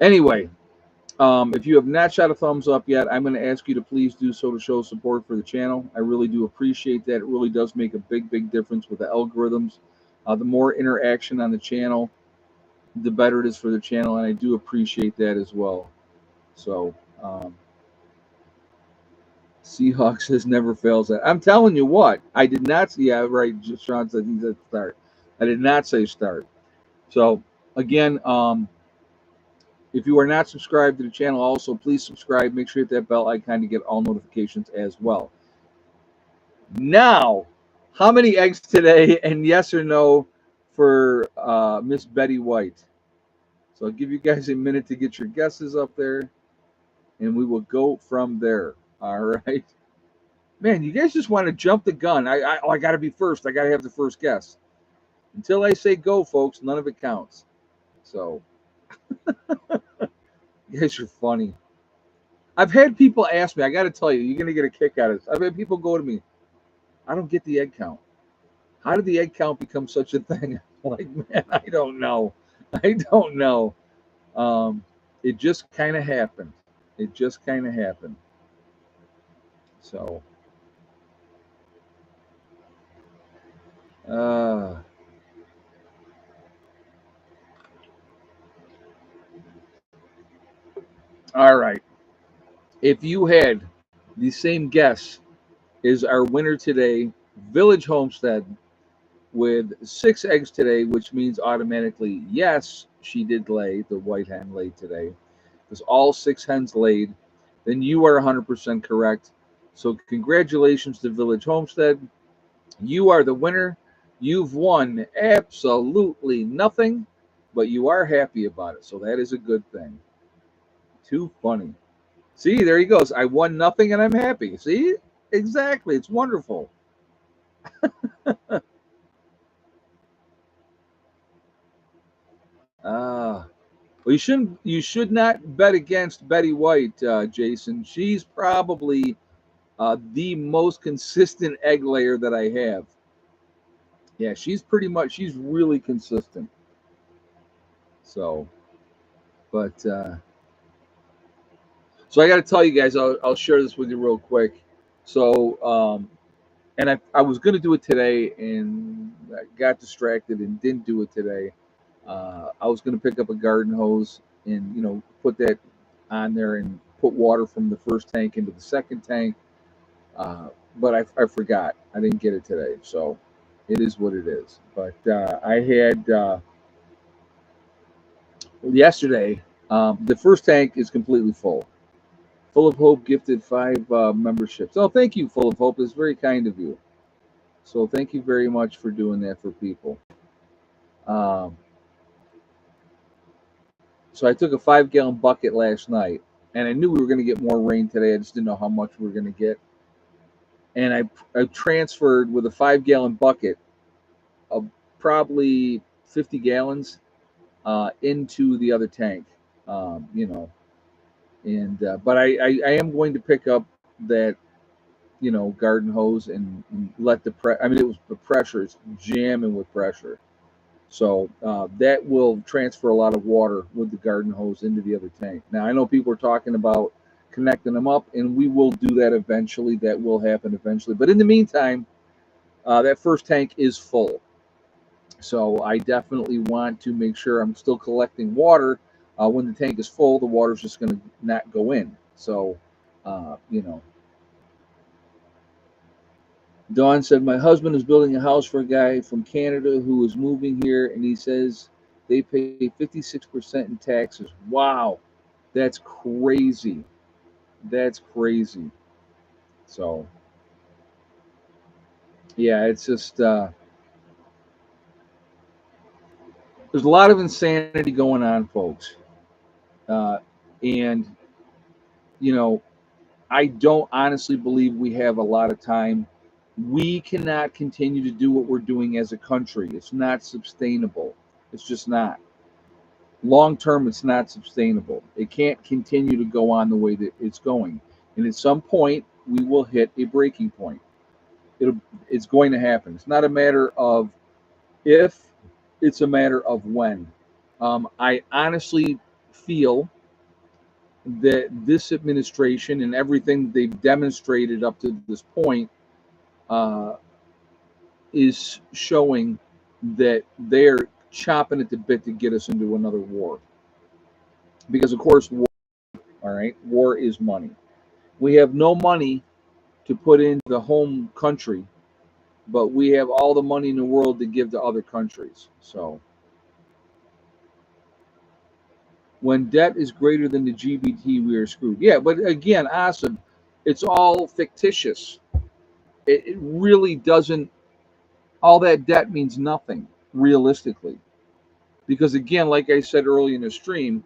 anyway, if you have not shot a thumbs up yet, I'm going to ask you to please do so to show support for the channel. I really do appreciate that. It really does make a big, big difference with the algorithms. The more interaction on the channel, the better it is for the channel, and I do appreciate that as well. So, Seahawks says never fails. I'm telling you what, I did not see. Yeah, right. Sean said he said start. I did not say start. So, again, if you are not subscribed to the channel, also please subscribe. Make sure you hit that bell icon to get all notifications as well. Now, how many eggs today? And yes or no for Miss Betty White. So I'll give you guys a minute to get your guesses up there, and we will go from there. All right. Man, you guys just want to jump the gun. I got to be first. I got to have the first guess. Until I say go, folks, none of it counts. So you guys are funny. I've had people ask me, I got to tell you, you're going to get a kick out of this. I've had people go to me, I don't get the egg count. How did the egg count become such a thing? I'm like, man, I don't know. I don't know. It just kind of happened. It just kind of happened. So, all right. If you had the same guess as our winner today, Village Homestead, with 6 eggs today, which means automatically, yes, she did lay. The white hen laid today. Because all 6 hens laid, then you are 100% correct. So congratulations to Village Homestead. You are the winner. You've won absolutely nothing, but you are happy about it. So that is a good thing. Too funny. See, there he goes. I won nothing and I'm happy. See? Exactly. It's wonderful. Well, you should not bet against Betty White, Jason. She's probably the most consistent egg layer that I have. Yeah, she's really consistent. So, but so I got to tell you guys, I'll share this with you real quick. So, and I was going to do it today, and I got distracted and didn't do it today. I was going to pick up a garden hose and put that on there and put water from the first tank into the second tank. But I forgot. I didn't get it today, so it is what it is. But I had yesterday. The first tank is completely full. Full of Hope gifted 5 memberships. Oh, thank you, Full of Hope. It's very kind of you. So thank you very much for doing that for people. Um, so I took a 5-gallon bucket last night, and I knew we were going to get more rain today. I just didn't know how much we were going to get. And I transferred with a 5-gallon bucket of probably 50 gallons into the other tank. And but I am going to pick up that garden hose and let the it was the pressure. It's jamming with pressure. So that will transfer a lot of water with the garden hose into the other tank. Now, I know people are talking about connecting them up, and we will do that eventually. That will happen eventually. But in the meantime, that first tank is full. So I definitely want to make sure I'm still collecting water. When the tank is full, the water's just going to not go in. So, you know, Dawn said, my husband is building a house for a guy from Canada who is moving here, and he says they pay 56% in taxes. Wow, that's crazy. That's crazy. So, yeah, it's just, there's a lot of insanity going on, folks. Uh, and, you know, I don't honestly believe we have a lot of time. We cannot continue to do what we're doing as a country. It's not sustainable. It's just not. Long term, it's not sustainable. It can't continue to go on the way that it's going. And at some point, we will hit a breaking point. It'll, it's going to happen. It's not a matter of if, it's a matter of when. I honestly feel that this administration and everything they've demonstrated up to this point uh, is showing that they're chopping at the bit to get us into another war. Because, of course, war, all right, war is money. We have no money to put into the home country, but we have all the money in the world to give to other countries. So, when debt is greater than the GBT, we are screwed. Yeah, but again, Asim, it's all fictitious. It really doesn't, all that debt means nothing realistically. Because again, like I said early in the stream,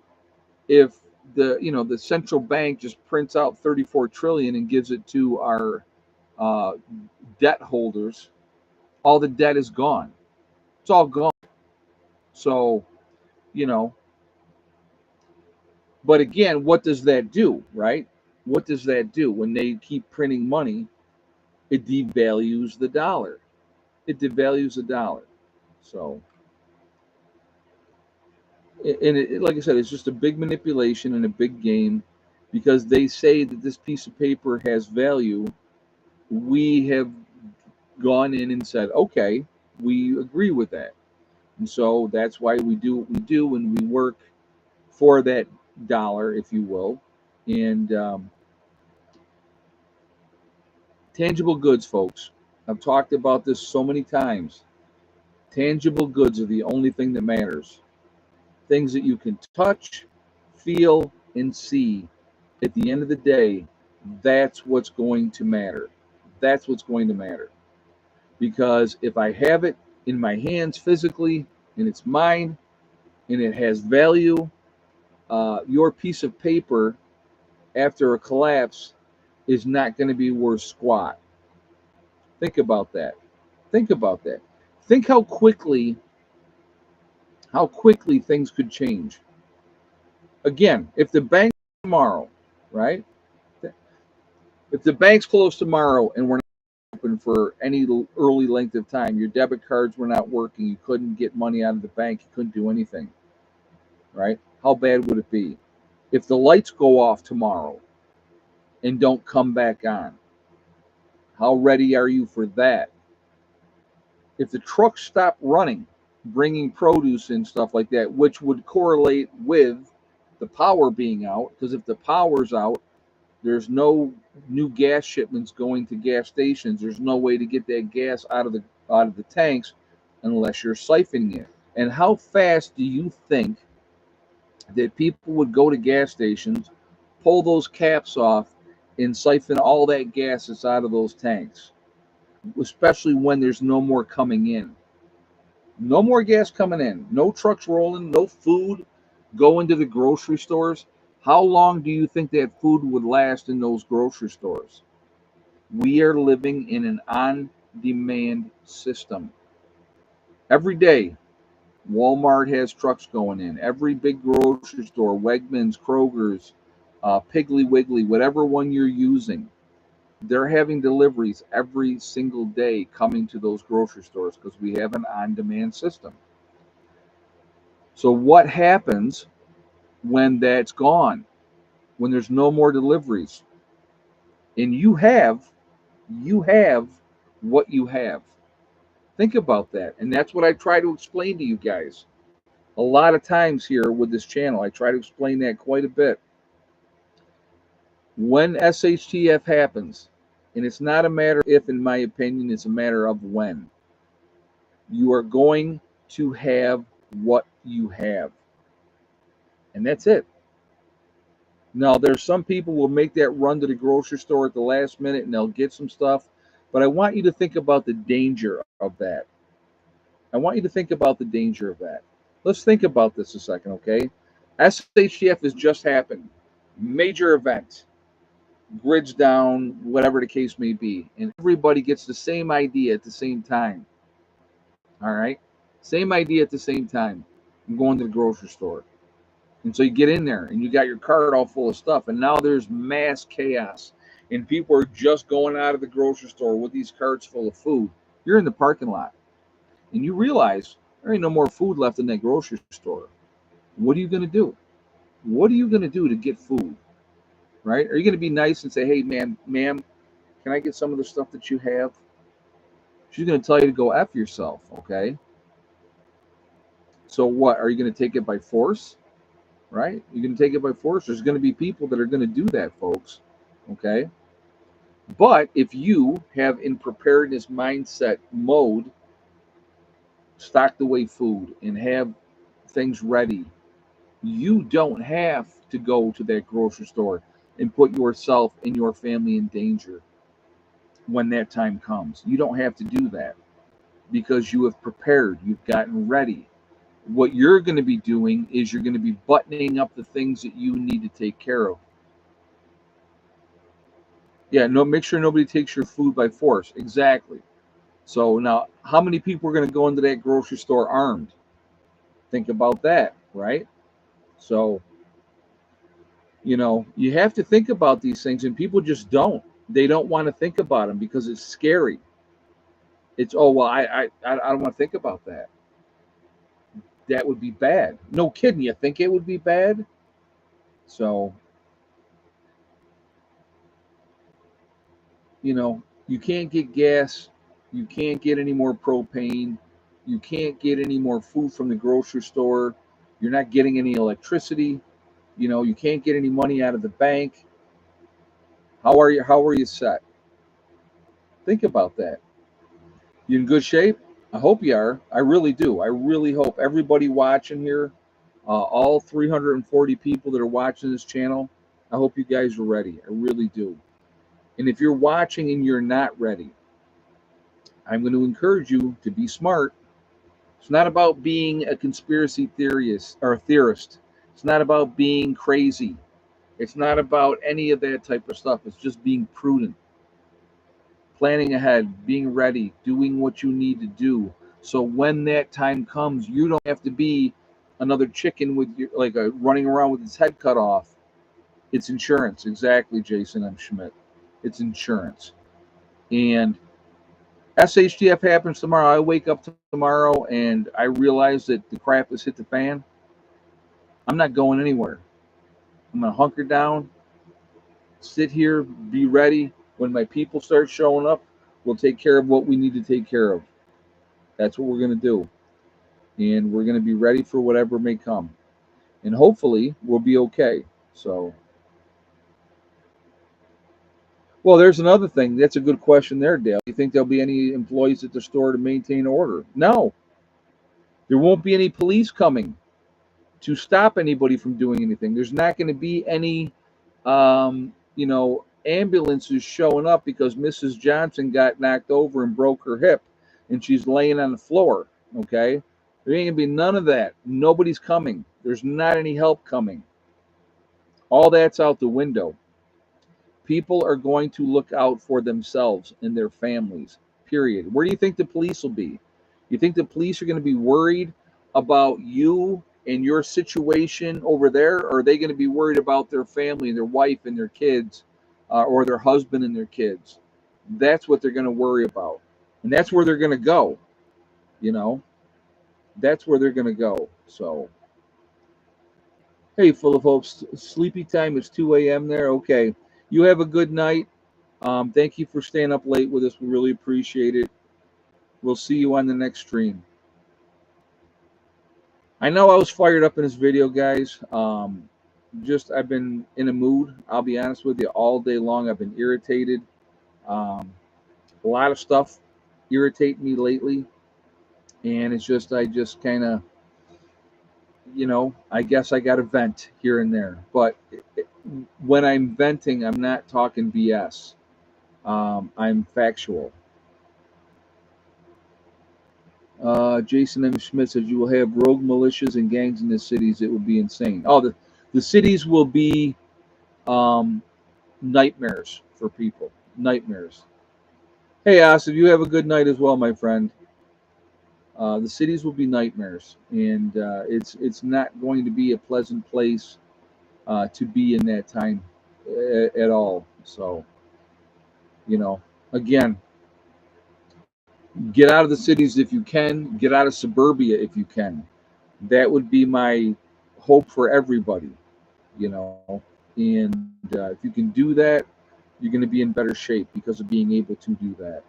if the central bank just prints out 34 trillion and gives it to our uh, debt holders, all the debt is gone. It's all gone. So, you know, but again, what does that do, right? What does that do when they keep printing money? It devalues the dollar. It devalues the dollar. So, and like I said, it's just a big manipulation and a big game because they say that this piece of paper has value. We have gone in and said, okay, we agree with that. And so that's why we do what we do and we work for that dollar, if you will. And tangible goods, folks. I've talked about this so many times. Tangible goods are the only thing that matters. Things that you can touch, feel, and see. At the end of the day, that's what's going to matter. That's what's going to matter. Because if I have it in my hands physically and it's mine and it has value, your piece of paper after a collapse is not going to be worth squat. Think about that. Think about that. Think how quickly things could change. Again, if the bank tomorrow, right? If the bank's closed tomorrow and we're not open for any early length of time, your debit cards were not working, you couldn't get money out of the bank, you couldn't do anything, right? How bad would it be? If the lights go off tomorrow and don't come back on, how ready are you for that? If the trucks stop running, bringing produce and stuff like that, which would correlate with the power being out, because if the power's out, there's no new gas shipments going to gas stations. There's no way to get that gas out of the tanks unless you're siphoning it. And how fast do you think that people would go to gas stations, pull those caps off, and siphon all that gas that's out of those tanks? Especially when there's no more coming in. No more gas coming in. No trucks rolling. No food going to the grocery stores. How long do you think that food would last in those grocery stores? We are living in an on demand system. Every day, Walmart has trucks going in. Every big grocery store, Wegmans, Kroger's, Piggly Wiggly, whatever one you're using, they're having deliveries every single day coming to those grocery stores because we have an on demand system. So, what happens when that's gone? When there's no more deliveries? And you have what you have. Think about that. And that's what I try to explain to you guys. A lot of times here with this channel, I try to explain that quite a bit. When SHTF happens, and it's not a matter of if, in my opinion, it's a matter of when, you are going to have what you have. And that's it. Now, there's some people will make that run to the grocery store at the last minute and they'll get some stuff. But I want you to think about the danger of that. I want you to think about the danger of that. Let's think about this a second, okay? SHTF has just happened. Major event. Grids down, whatever the case may be. And everybody gets the same idea at the same time. All right? Same idea at the same time. I'm going to the grocery store. And so you get in there and you got your cart all full of stuff. And now there's mass chaos. And people are just going out of the grocery store with these carts full of food. You're in the parking lot. And you realize there ain't no more food left in that grocery store. What are you going to do? What are you going to do to get food? Right? Are you going to be nice and say, hey, ma'am, can I get some of the stuff that you have? She's going to tell you to go F yourself, okay? So what? Are you going to take it by force? Right? You're going to take it by force. There's going to be people that are going to do that, folks, okay? But if you have in preparedness mindset mode, stocked away food and have things ready, you don't have to go to that grocery store and put yourself and your family in danger when that time comes. You don't have to do that because you have prepared, you've gotten ready. What you're going to be doing is you're going to be buttoning up the things that you need to take care of. Yeah, no, make sure nobody takes your food by force. Exactly. So now, how many people are going to go into that grocery store armed? Think about that, right? So, you have to think about these things, and people just don't. They don't want to think about them because it's scary. It's, oh, well, I don't want to think about that. That would be bad. No kidding, you think it would be bad? So, you can't get gas. You can't get any more propane. You can't get any more food from the grocery store. You're not getting any electricity. You can't get any money out of the bank. How are you set? Think about that. You in good shape? I hope you are. I really do. I really hope everybody watching here, all 340 people that are watching this channel, I hope you guys are ready. I really do. And if you're watching and you're not ready, I'm going to encourage you to be smart. It's not about being a conspiracy theorist or a theorist. It's not about being crazy. It's not about any of that type of stuff. It's just being prudent, planning ahead, being ready, doing what you need to do. So when that time comes, you don't have to be another chicken with your, running around with his head cut off. It's insurance. Exactly, Jason M. Schmidt. It's insurance. And SHTF happens tomorrow. I wake up tomorrow and I realize that the crap has hit the fan. I'm not going anywhere. I'm going to hunker down, sit here, be ready. When my people start showing up, we'll take care of what we need to take care of. That's what we're going to do. And we're going to be ready for whatever may come. And hopefully we'll be okay. So, well, there's another thing. That's a good question there, Dale. You think there'll be any employees at the store to maintain order? No. There won't be any police coming to stop anybody from doing anything. There's not going to be any, ambulances showing up because Mrs. Johnson got knocked over and broke her hip and she's laying on the floor. Okay. There ain't going to be none of that. Nobody's coming. There's not any help coming. All that's out the window. People are going to look out for themselves and their families, period. Where do you think the police will be? You think the police are going to be worried about you and your situation over there, or are they going to be worried about their family, their wife and their kids, or their husband and their kids? That's what they're going to worry about. And that's where they're going to go. That's where they're going to go. So, hey, full of hopes, sleepy time. It's 2 a.m. there. Okay. You have a good night. Thank you for staying up late with us. We really appreciate it. We'll see you on the next stream. I know I was fired up in this video, guys. I've been in a mood. I'll be honest with you, all day long. I've been irritated. A lot of stuff irritate me lately, and I just kind of, I guess I got to vent here and there. But when I'm venting, I'm not talking BS. I'm factual. Jason M. Schmidt says you will have rogue militias and gangs in the cities. It will be insane. Oh, the cities will be nightmares for people. Nightmares. Hey, Asif, you have a good night as well, my friend. The cities will be nightmares, and it's not going to be a pleasant place to be in that time at all. So, again, get out of the cities if you can. Get out of suburbia if you can. That would be my hope for everybody. And if you can do that, you're going to be in better shape because of being able to do that.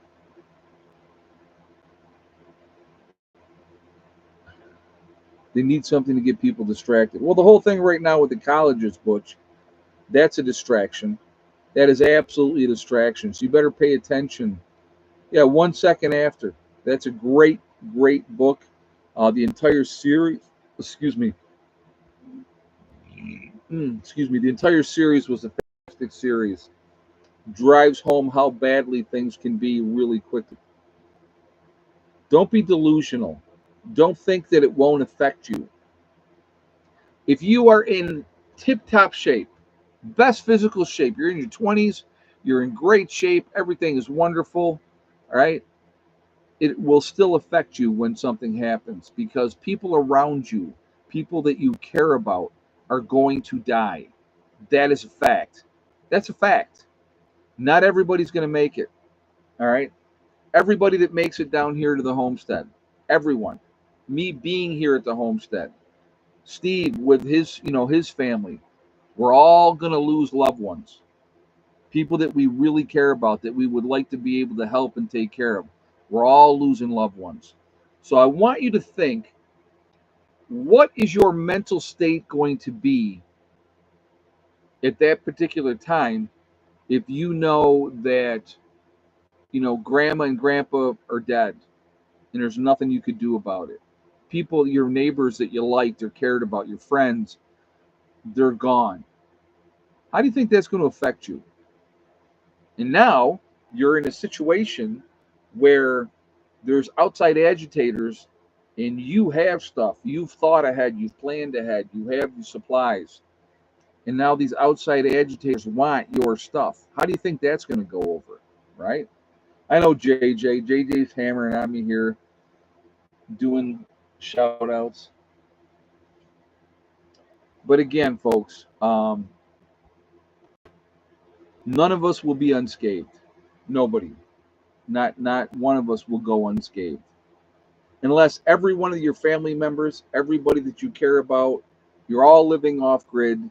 They need something to get people distracted. Well, the whole thing right now with the colleges, Butch, that's a distraction. That is absolutely a distraction. So you better pay attention. Yeah, 1 second after. That's a great, great book. The entire series, excuse me. The entire series was a fantastic series. Drives home how badly things can be really quickly. Don't be delusional. Don't think that it won't affect you. If you are in tip-top shape, best physical shape, you're in your 20s, you're in great shape, everything is wonderful, all right? It will still affect you when something happens because people around you, people that you care about, are going to die. That is a fact. That's a fact. Not everybody's going to make it, all right? Everybody that makes it down here to the homestead, everyone. Me being here at the homestead, Steve with his family, we're all going to lose loved ones. People that we really care about, that we would like to be able to help and take care of. We're all losing loved ones. So I want you to think, what is your mental state going to be at that particular time if you know that, grandma and grandpa are dead and there's nothing you could do about it? People, your neighbors that you liked or cared about, your friends, they're gone. How do you think that's going to affect you? And now you're in a situation where there's outside agitators and you have stuff. You've thought ahead, you've planned ahead, you have the supplies. And now these outside agitators want your stuff. How do you think that's going to go over, right? I know JJ's hammering on me here, doing shout outs. But again, folks, none of us will be unscathed. Nobody. Not one of us will go unscathed. Unless every one of your family members, everybody that you care about, you're all living off grid,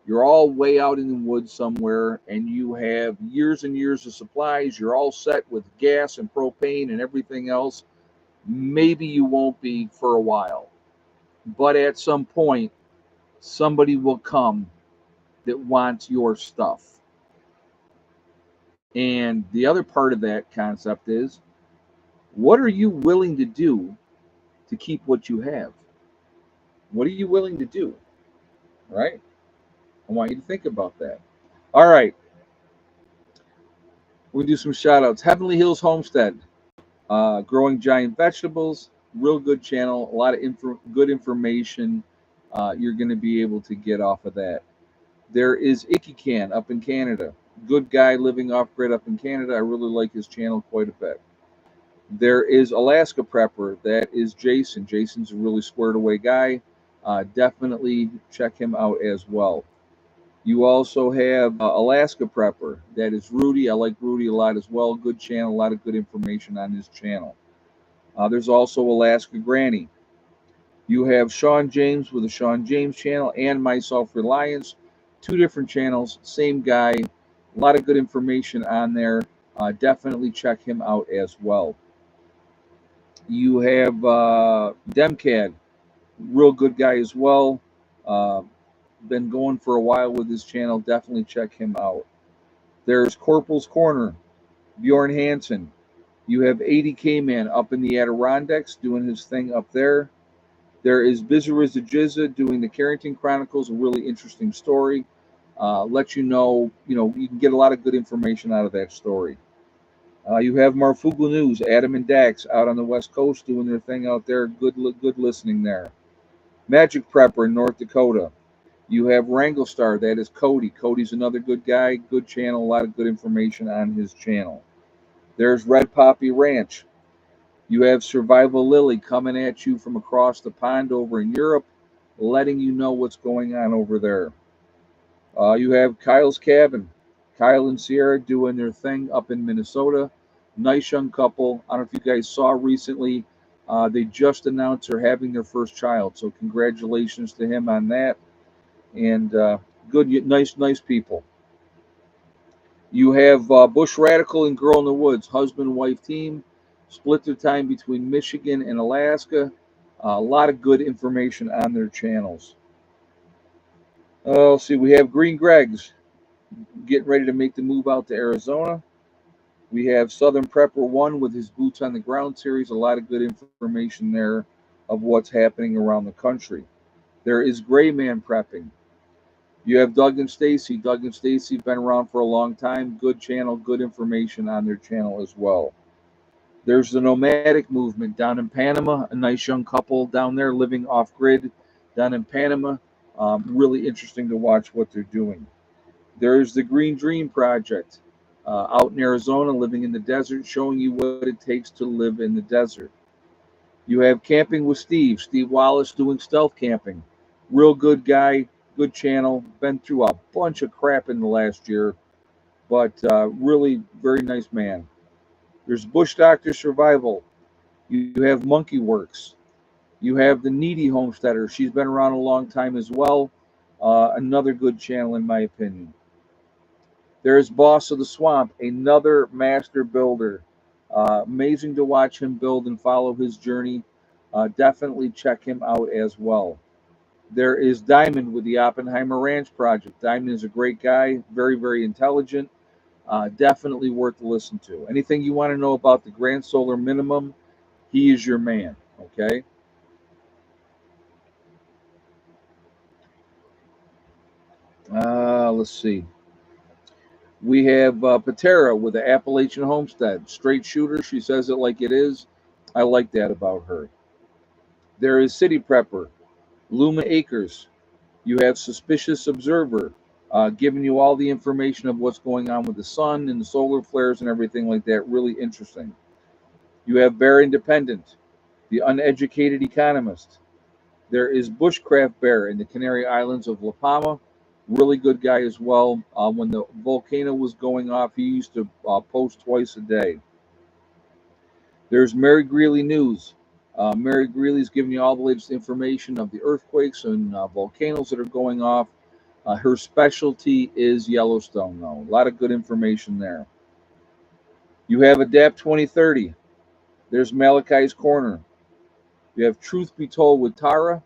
you're all way out in the woods somewhere, and you have years and years of supplies, you're all set with gas and propane and everything else, maybe you won't be for a while. But at some point, somebody will come that wants your stuff. And the other part of that concept is, what are you willing to do to keep what you have? What are you willing to do? Right? I want you to think about that. All right. We'll do some shout outs. Heavenly Hills Homestead, growing giant vegetables, real good channel, a lot of good information you're going to be able to get off of that. There is Icky Can up in Canada. Good guy living off grid up in Canada. I really like his channel quite a bit. There is Alaska Prepper. That is Jason. Jason's a really squared away guy. Definitely check him out as well. You also have Alaska Prepper. That is Rudy. I like Rudy a lot as well. Good channel. A lot of good information on his channel. There's also Alaska Granny. You have Sean James with the Sean James channel and My Self Reliance. Two different channels, same guy. A lot of good information on there. Definitely check him out as well. You have Demcad, real good guy as well. Uh, been going for a while with his channel. Definitely check him out. There's Corporal's Corner, Bjorn Hansen. You have 80K Man up in the Adirondacks doing his thing up there. There is Bizarriza Jizza doing the Carrington Chronicles, a really interesting story. Let you can get a lot of good information out of that story. You have Marfugla News, Adam and Dax out on the West Coast doing their thing out there. Good listening there. Magic Prepper in North Dakota. You have Wrangle Star, that is Cody. Cody's another good guy, good channel, a lot of good information on his channel. There's Red Poppy Ranch. You have Survival Lily coming at you from across the pond over in Europe, letting you know what's going on over there. You have Kyle's Cabin. Kyle and Sierra doing their thing up in Minnesota. Nice young couple. I don't know if you guys saw recently, they just announced they're having their first child. So congratulations to him on that. And good, nice people. You have Bush Radical and Girl in the Woods, husband and wife team, split their time between Michigan and Alaska. A lot of good information on their channels. Let's see, we have Green Greg's getting ready to make the move out to Arizona. We have Southern Prepper 1 with his Boots on the Ground series. A lot of good information there of what's happening around the country. There is Gray Man Prepping. You have Doug and Stacy. Doug and Stacy have been around for a long time. Good channel, good information on their channel as well. There's the Nomadic Movement down in Panama. A nice young couple down there living off grid down in Panama. Really interesting to watch what they're doing. There's the Green Dream Project out in Arizona, living in the desert, showing you what it takes to live in the desert. You have Camping with Steve Wallace doing stealth camping. Real good guy, good channel. Been through a bunch of crap in the last year, but really very nice man. There's Bush Doctor Survival. You have Monkey Works. You have the Needy Homesteader. She's been around a long time as well. Another good channel in my opinion. There's Boss of the Swamp, another master builder. Amazing to watch him build and follow his journey. Definitely check him out as well. There is Diamond with the Oppenheimer Ranch Project. Diamond is a great guy, very intelligent. Definitely worth to listen to. Anything you want to know about the Grand Solar Minimum, he is your man. Okay. Let's see. We have Patera with the Appalachian Homestead. Straight shooter. She says it like it is. I like that about her. There is City Prepper, Luma Acres. You have Suspicious Observer, giving you all the information of what's going on with the sun and the solar flares and everything like that. Really interesting. You have Bear Independent, the Uneducated Economist. There is Bushcraft Bear in the Canary Islands of La Palma. Really good guy as well. When the volcano was going off, he used to post twice a day. There's Mary Greeley News. Mary Greeley's giving you all the latest information of the earthquakes and volcanoes that are going off. Her specialty is Yellowstone, though. A lot of good information there. You have Adapt 2030. There's Malachi's Corner. You have Truth Be Told with Tara.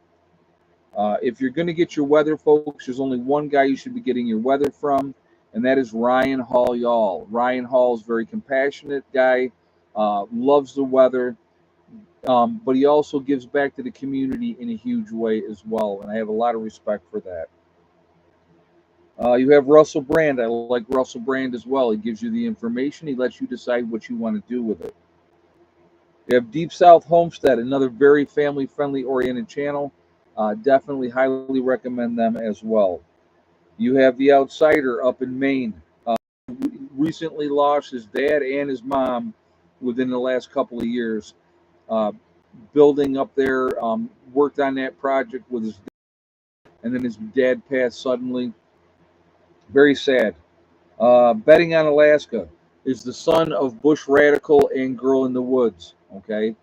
If you're going to get your weather, folks, there's only one guy you should be getting your weather from, and that is Ryan Hall Y'all. Ryan Hall is a very compassionate guy, loves the weather, but he also gives back to the community in a huge way as well, and I have a lot of respect for that. You have Russell Brand. I like Russell Brand as well. He gives you the information. He lets you decide what you want to do with it. You have Deep South Homestead, another very family-friendly oriented channel. Definitely highly recommend them as well. You have The Outsider up in Maine. Recently lost his dad and his mom within the last couple of years. Building up there, worked on that project with his dad, and then his dad passed suddenly. Very sad. Betting on Alaska is the son of Bush Radical and Girl in the Woods. Okay.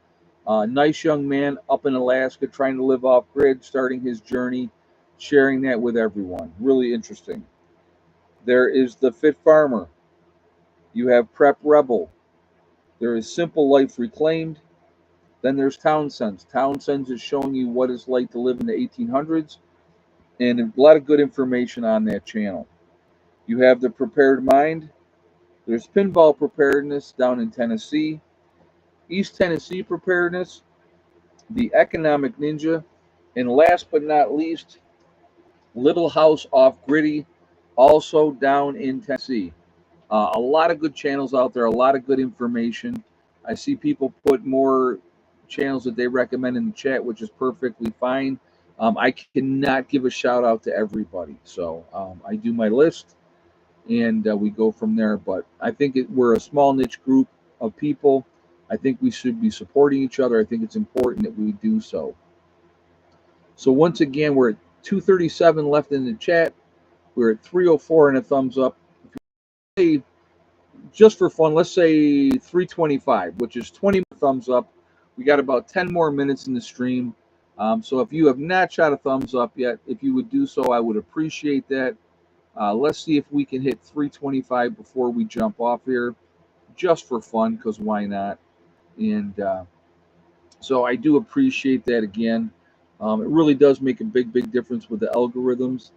Nice young man up in Alaska trying to live off grid, starting his journey, sharing that with everyone. Really interesting. There is the Fit Farmer. You have Prep Rebel. There is Simple Life Reclaimed. Then there's Townsend's. Townsend's is showing you what it's like to live in the 1800s, and a lot of good information on that channel. You have the Prepared Mind. There's Pinball Preparedness down in Tennessee. East Tennessee Preparedness, the Economic Ninja, and last but not least, Little House Off Gritty, also down in Tennessee. A lot of good channels out there, a lot of good information. I see people put more channels that they recommend in the chat, which is perfectly fine. I cannot give a shout out to everybody, so I do my list and we go from there. But I think we're a small niche group of people. I think we should be supporting each other. I think it's important that we do so. So once again, we're at 237 left in the chat. We're at 304 and a thumbs up. Hey, just for fun, let's say 325, which is 20 thumbs up. We got about 10 more minutes in the stream. So if you have not shot a thumbs up yet, if you would do so, I would appreciate that. Let's see if we can hit 325 before we jump off here, just for fun, because why not? And so I do appreciate that again. It really does make a big, big difference with the algorithms.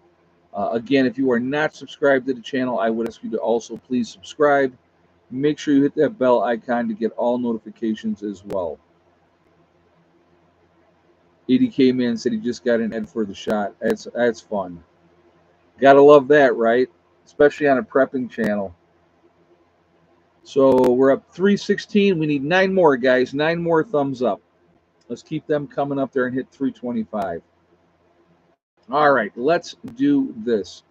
Again, if you are not subscribed to the channel, I would ask you to also please subscribe. Make sure you hit that bell icon to get all notifications as well. 80K Man said he just got an ad for the shot. That's fun. Gotta love that, right? Especially on a prepping channel. So we're up 316. We need 9 more, guys. 9 more thumbs up. Let's keep them coming up there and hit 325. All right, let's do this.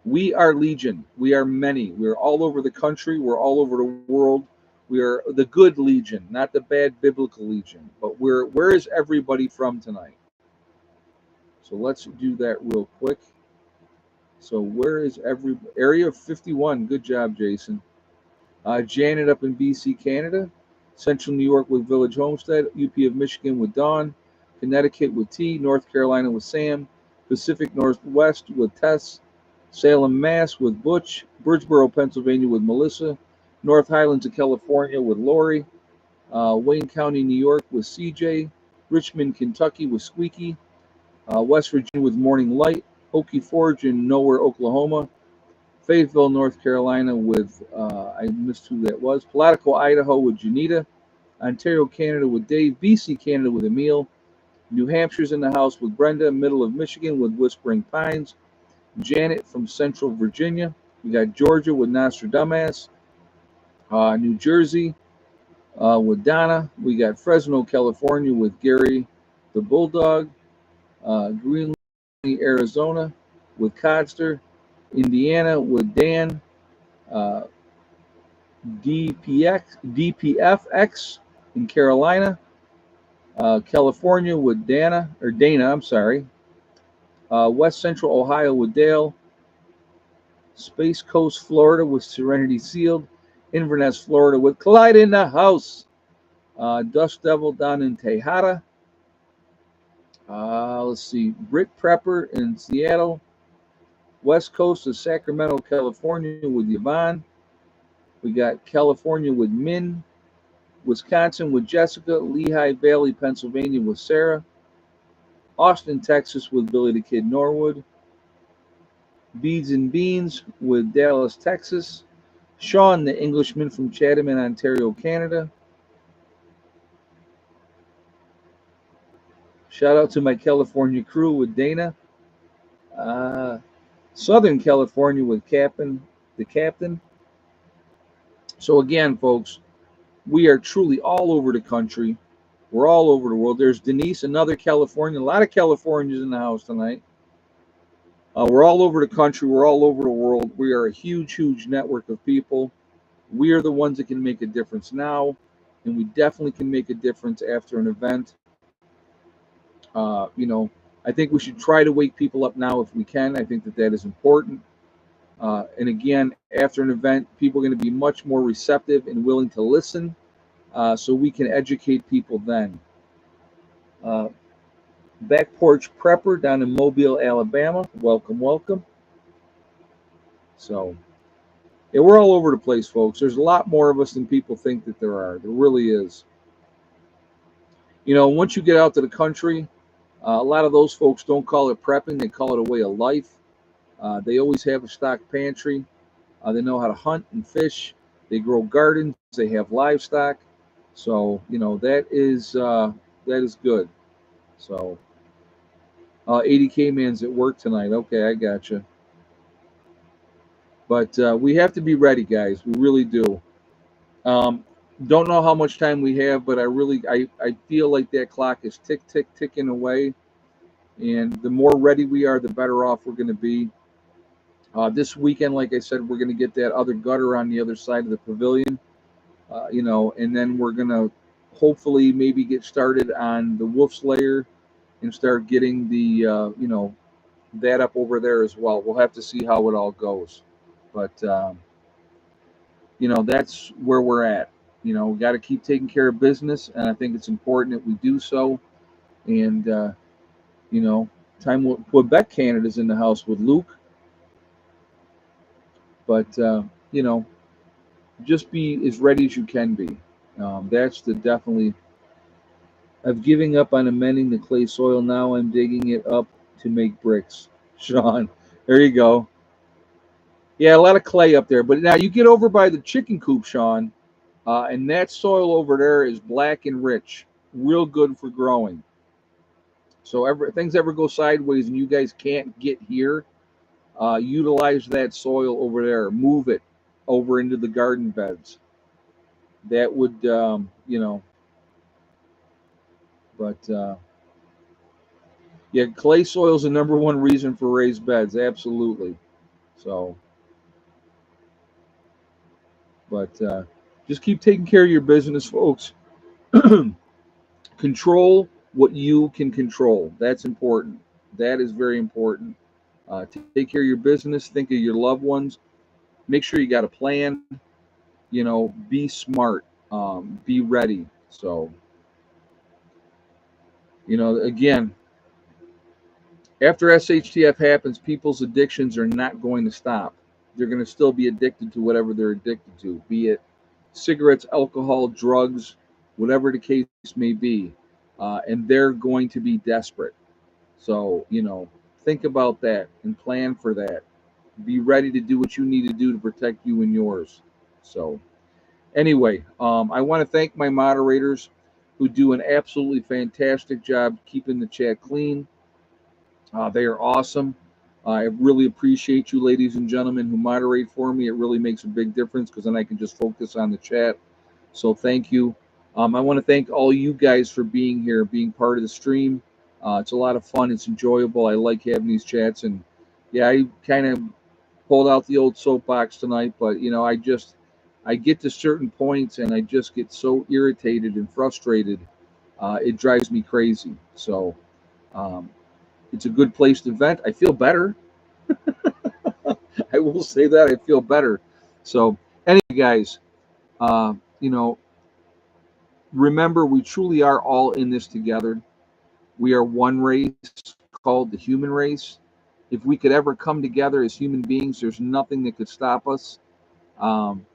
We are Legion. We are many. We're all over the country. We're all over the world. We are the good Legion, not the bad biblical Legion. But where is everybody from tonight? So let's do that real quick. So where is Area 51? Good job, Jason. Janet up in BC, Canada. Central New York with Village Homestead. UP of Michigan with Dawn. Connecticut with T. North Carolina with Sam. Pacific Northwest with Tess. Salem, Mass with Butch. Birdsboro, Pennsylvania with Melissa. North Highlands of California with Lori. Wayne County, New York with CJ. Richmond, Kentucky with Squeaky. West Virginia with Morning Light. Okie Forge in Nowhere, Oklahoma. Fayetteville, North Carolina with, I missed who that was. Palatka, Idaho with Janita. Ontario, Canada with Dave. BC, Canada with Emil. New Hampshire's in the house with Brenda. Middle of Michigan with Whispering Pines. Janet from Central Virginia. We got Georgia with Nostradamus. New Jersey with Donna. We got Fresno, California with Gary the Bulldog. Greenland, Arizona with Codster. Indiana with Dan. DPFX in Carolina. California with Dana, I'm sorry. West Central Ohio with Dale. Space Coast, Florida with Serenity Sealed. Inverness, Florida with Clyde in the house. Dust Devil down in Tejada. Let's see. Brick Prepper in Seattle. West Coast of Sacramento, California with Yvonne. We got California with Min. Wisconsin with Jessica. Lehigh Valley, Pennsylvania with Sarah. Austin, Texas with Billy the Kid Norwood. Beads and Beans with Dallas, Texas. Sean, the Englishman from Chatham in Ontario, Canada. Shout out to my California crew with Dana. Southern California with the Captain. So again, folks, we are truly all over the country. We're all over the world. There's Denise, another Californian. A lot of Californians in the house tonight. We're all over the country. We're all over the world. We are a huge, huge network of people. We are the ones that can make a difference now, and we definitely can make a difference after an event. I think we should try to wake people up now if we can. I think that is important. And again, after an event, people are going to be much more receptive and willing to listen, so we can educate people then. Back Porch Prepper down in Mobile, Alabama. Welcome, welcome. So, yeah, we're all over the place, folks. There's a lot more of us than people think that there are. There really is. You know, once you get out to the country, a lot of those folks don't call it prepping; they call it a way of life. They always have a stock pantry. They know how to hunt and fish. They grow gardens. They have livestock. So you know that is good. So 80K man's at work tonight. Okay, I gotcha. But we have to be ready, guys. We really do. Um, don't know how much time we have, but I feel like that clock is ticking away. And the more ready we are, the better off we're going to be. This weekend, like I said, we're going to get that other gutter on the other side of the pavilion, you know, and then we're going to hopefully maybe get started on the Wolf's Lair and start getting the, you know, that up over there as well. We'll have to see how it all goes. But, you know, that's where we're at. You know, we got to keep taking care of business, and I think it's important that we do so. And, you know, Quebec Canada's in the house with Luke, but, you know, just be as ready as you can be. That's the definitely. I'm giving up on amending the clay soil. Now I'm digging it up to make bricks. Sean, there you go. Yeah, a lot of clay up there. But now you get over by the chicken coop, Sean, and that soil over there is black and rich, real good for growing. So things ever go sideways and you guys can't get here, utilize that soil over there. Move it over into the garden beds. That would, you know, but yeah, clay soil is the number one reason for raised beds. Absolutely. So, but just keep taking care of your business, folks. Control what you can control. That's important. That is very important. Take care of your business. Think of your loved ones. Make sure you got a plan. You know, be smart. Be ready. So, you know, again, after SHTF happens, people's addictions are not going to stop. They're going to still be addicted to whatever they're addicted to, be it cigarettes, alcohol, drugs, whatever the case may be. And they're going to be desperate. So, you know, think about that and plan for that. Be ready to do what you need to do to protect you and yours. So, anyway, I want to thank my moderators who do an absolutely fantastic job keeping the chat clean. They are awesome. I really appreciate you, ladies and gentlemen, who moderate for me. It really makes a big difference because then I can just focus on the chat. So thank you. I want to thank all you guys for being here, being part of the stream. It's a lot of fun. It's enjoyable. I like having these chats. And yeah, I kind of pulled out the old soapbox tonight, but you know, I get to certain points and I just get so irritated and frustrated. It drives me crazy. So um, it's a good place to vent. I feel better. I will say that I feel better. So anyway, guys, you know, remember we truly are all in this together. We are one race called the human race. If we could ever come together as human beings, there's nothing that could stop us. Um,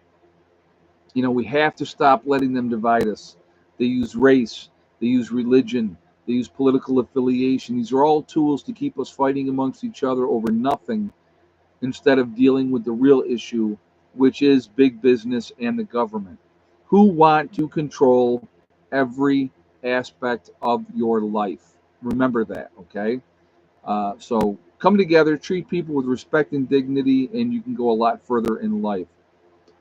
you know, we have to stop letting them divide us. They use race, they use religion, they use political affiliation. These are all tools to keep us fighting amongst each other over nothing instead of dealing with the real issue, which is big business and the government, who want to control every aspect of your life. Remember that, okay? So come together, treat people with respect and dignity, and you can go a lot further in life.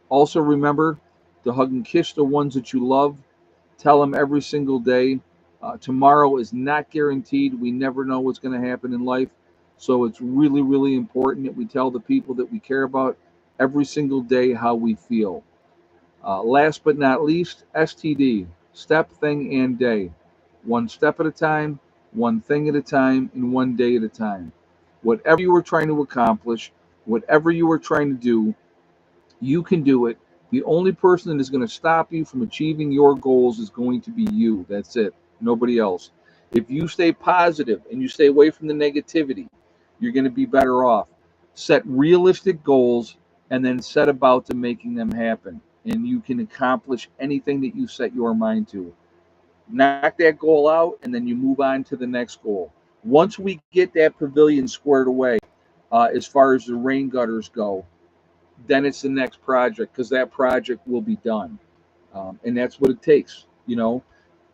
Also, remember to hug and kiss the ones that you love. Tell them every single day. Tomorrow is not guaranteed. We never know what's going to happen in life. So it's really, really important that we tell the people that we care about every single day how we feel. Last but not least, STD, step, thing, and day. One step at a time, one thing at a time, and one day at a time. Whatever you are trying to accomplish, whatever you are trying to do, you can do it. The only person that is going to stop you from achieving your goals is going to be you. That's it. Nobody else. If you stay positive and you stay away from the negativity, you're going to be better off. Set realistic goals and then set about to making them happen. And you can accomplish anything that you set your mind to. knock that goal out, and then you move on to the next goal. Once we get that pavilion squared away, as far as the rain gutters go, then it's the next project because that project will be done. And that's what it takes.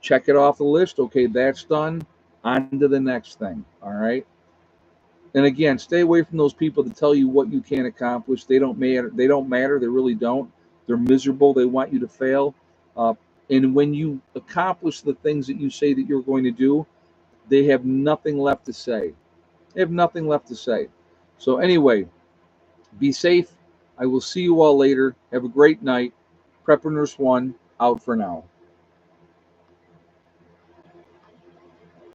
Check it off the list. Okay, that's done. On to the next thing. All right. And again, stay away from those people that tell you what you can't accomplish. They don't matter. They don't matter. They really don't. They're miserable. They want you to fail. Uh, and when you accomplish the things that you say that you're going to do, they have nothing left to say. They have nothing left to say. So anyway, be safe. I will see you all later. Have a great night. Prepper Nurse One out for now.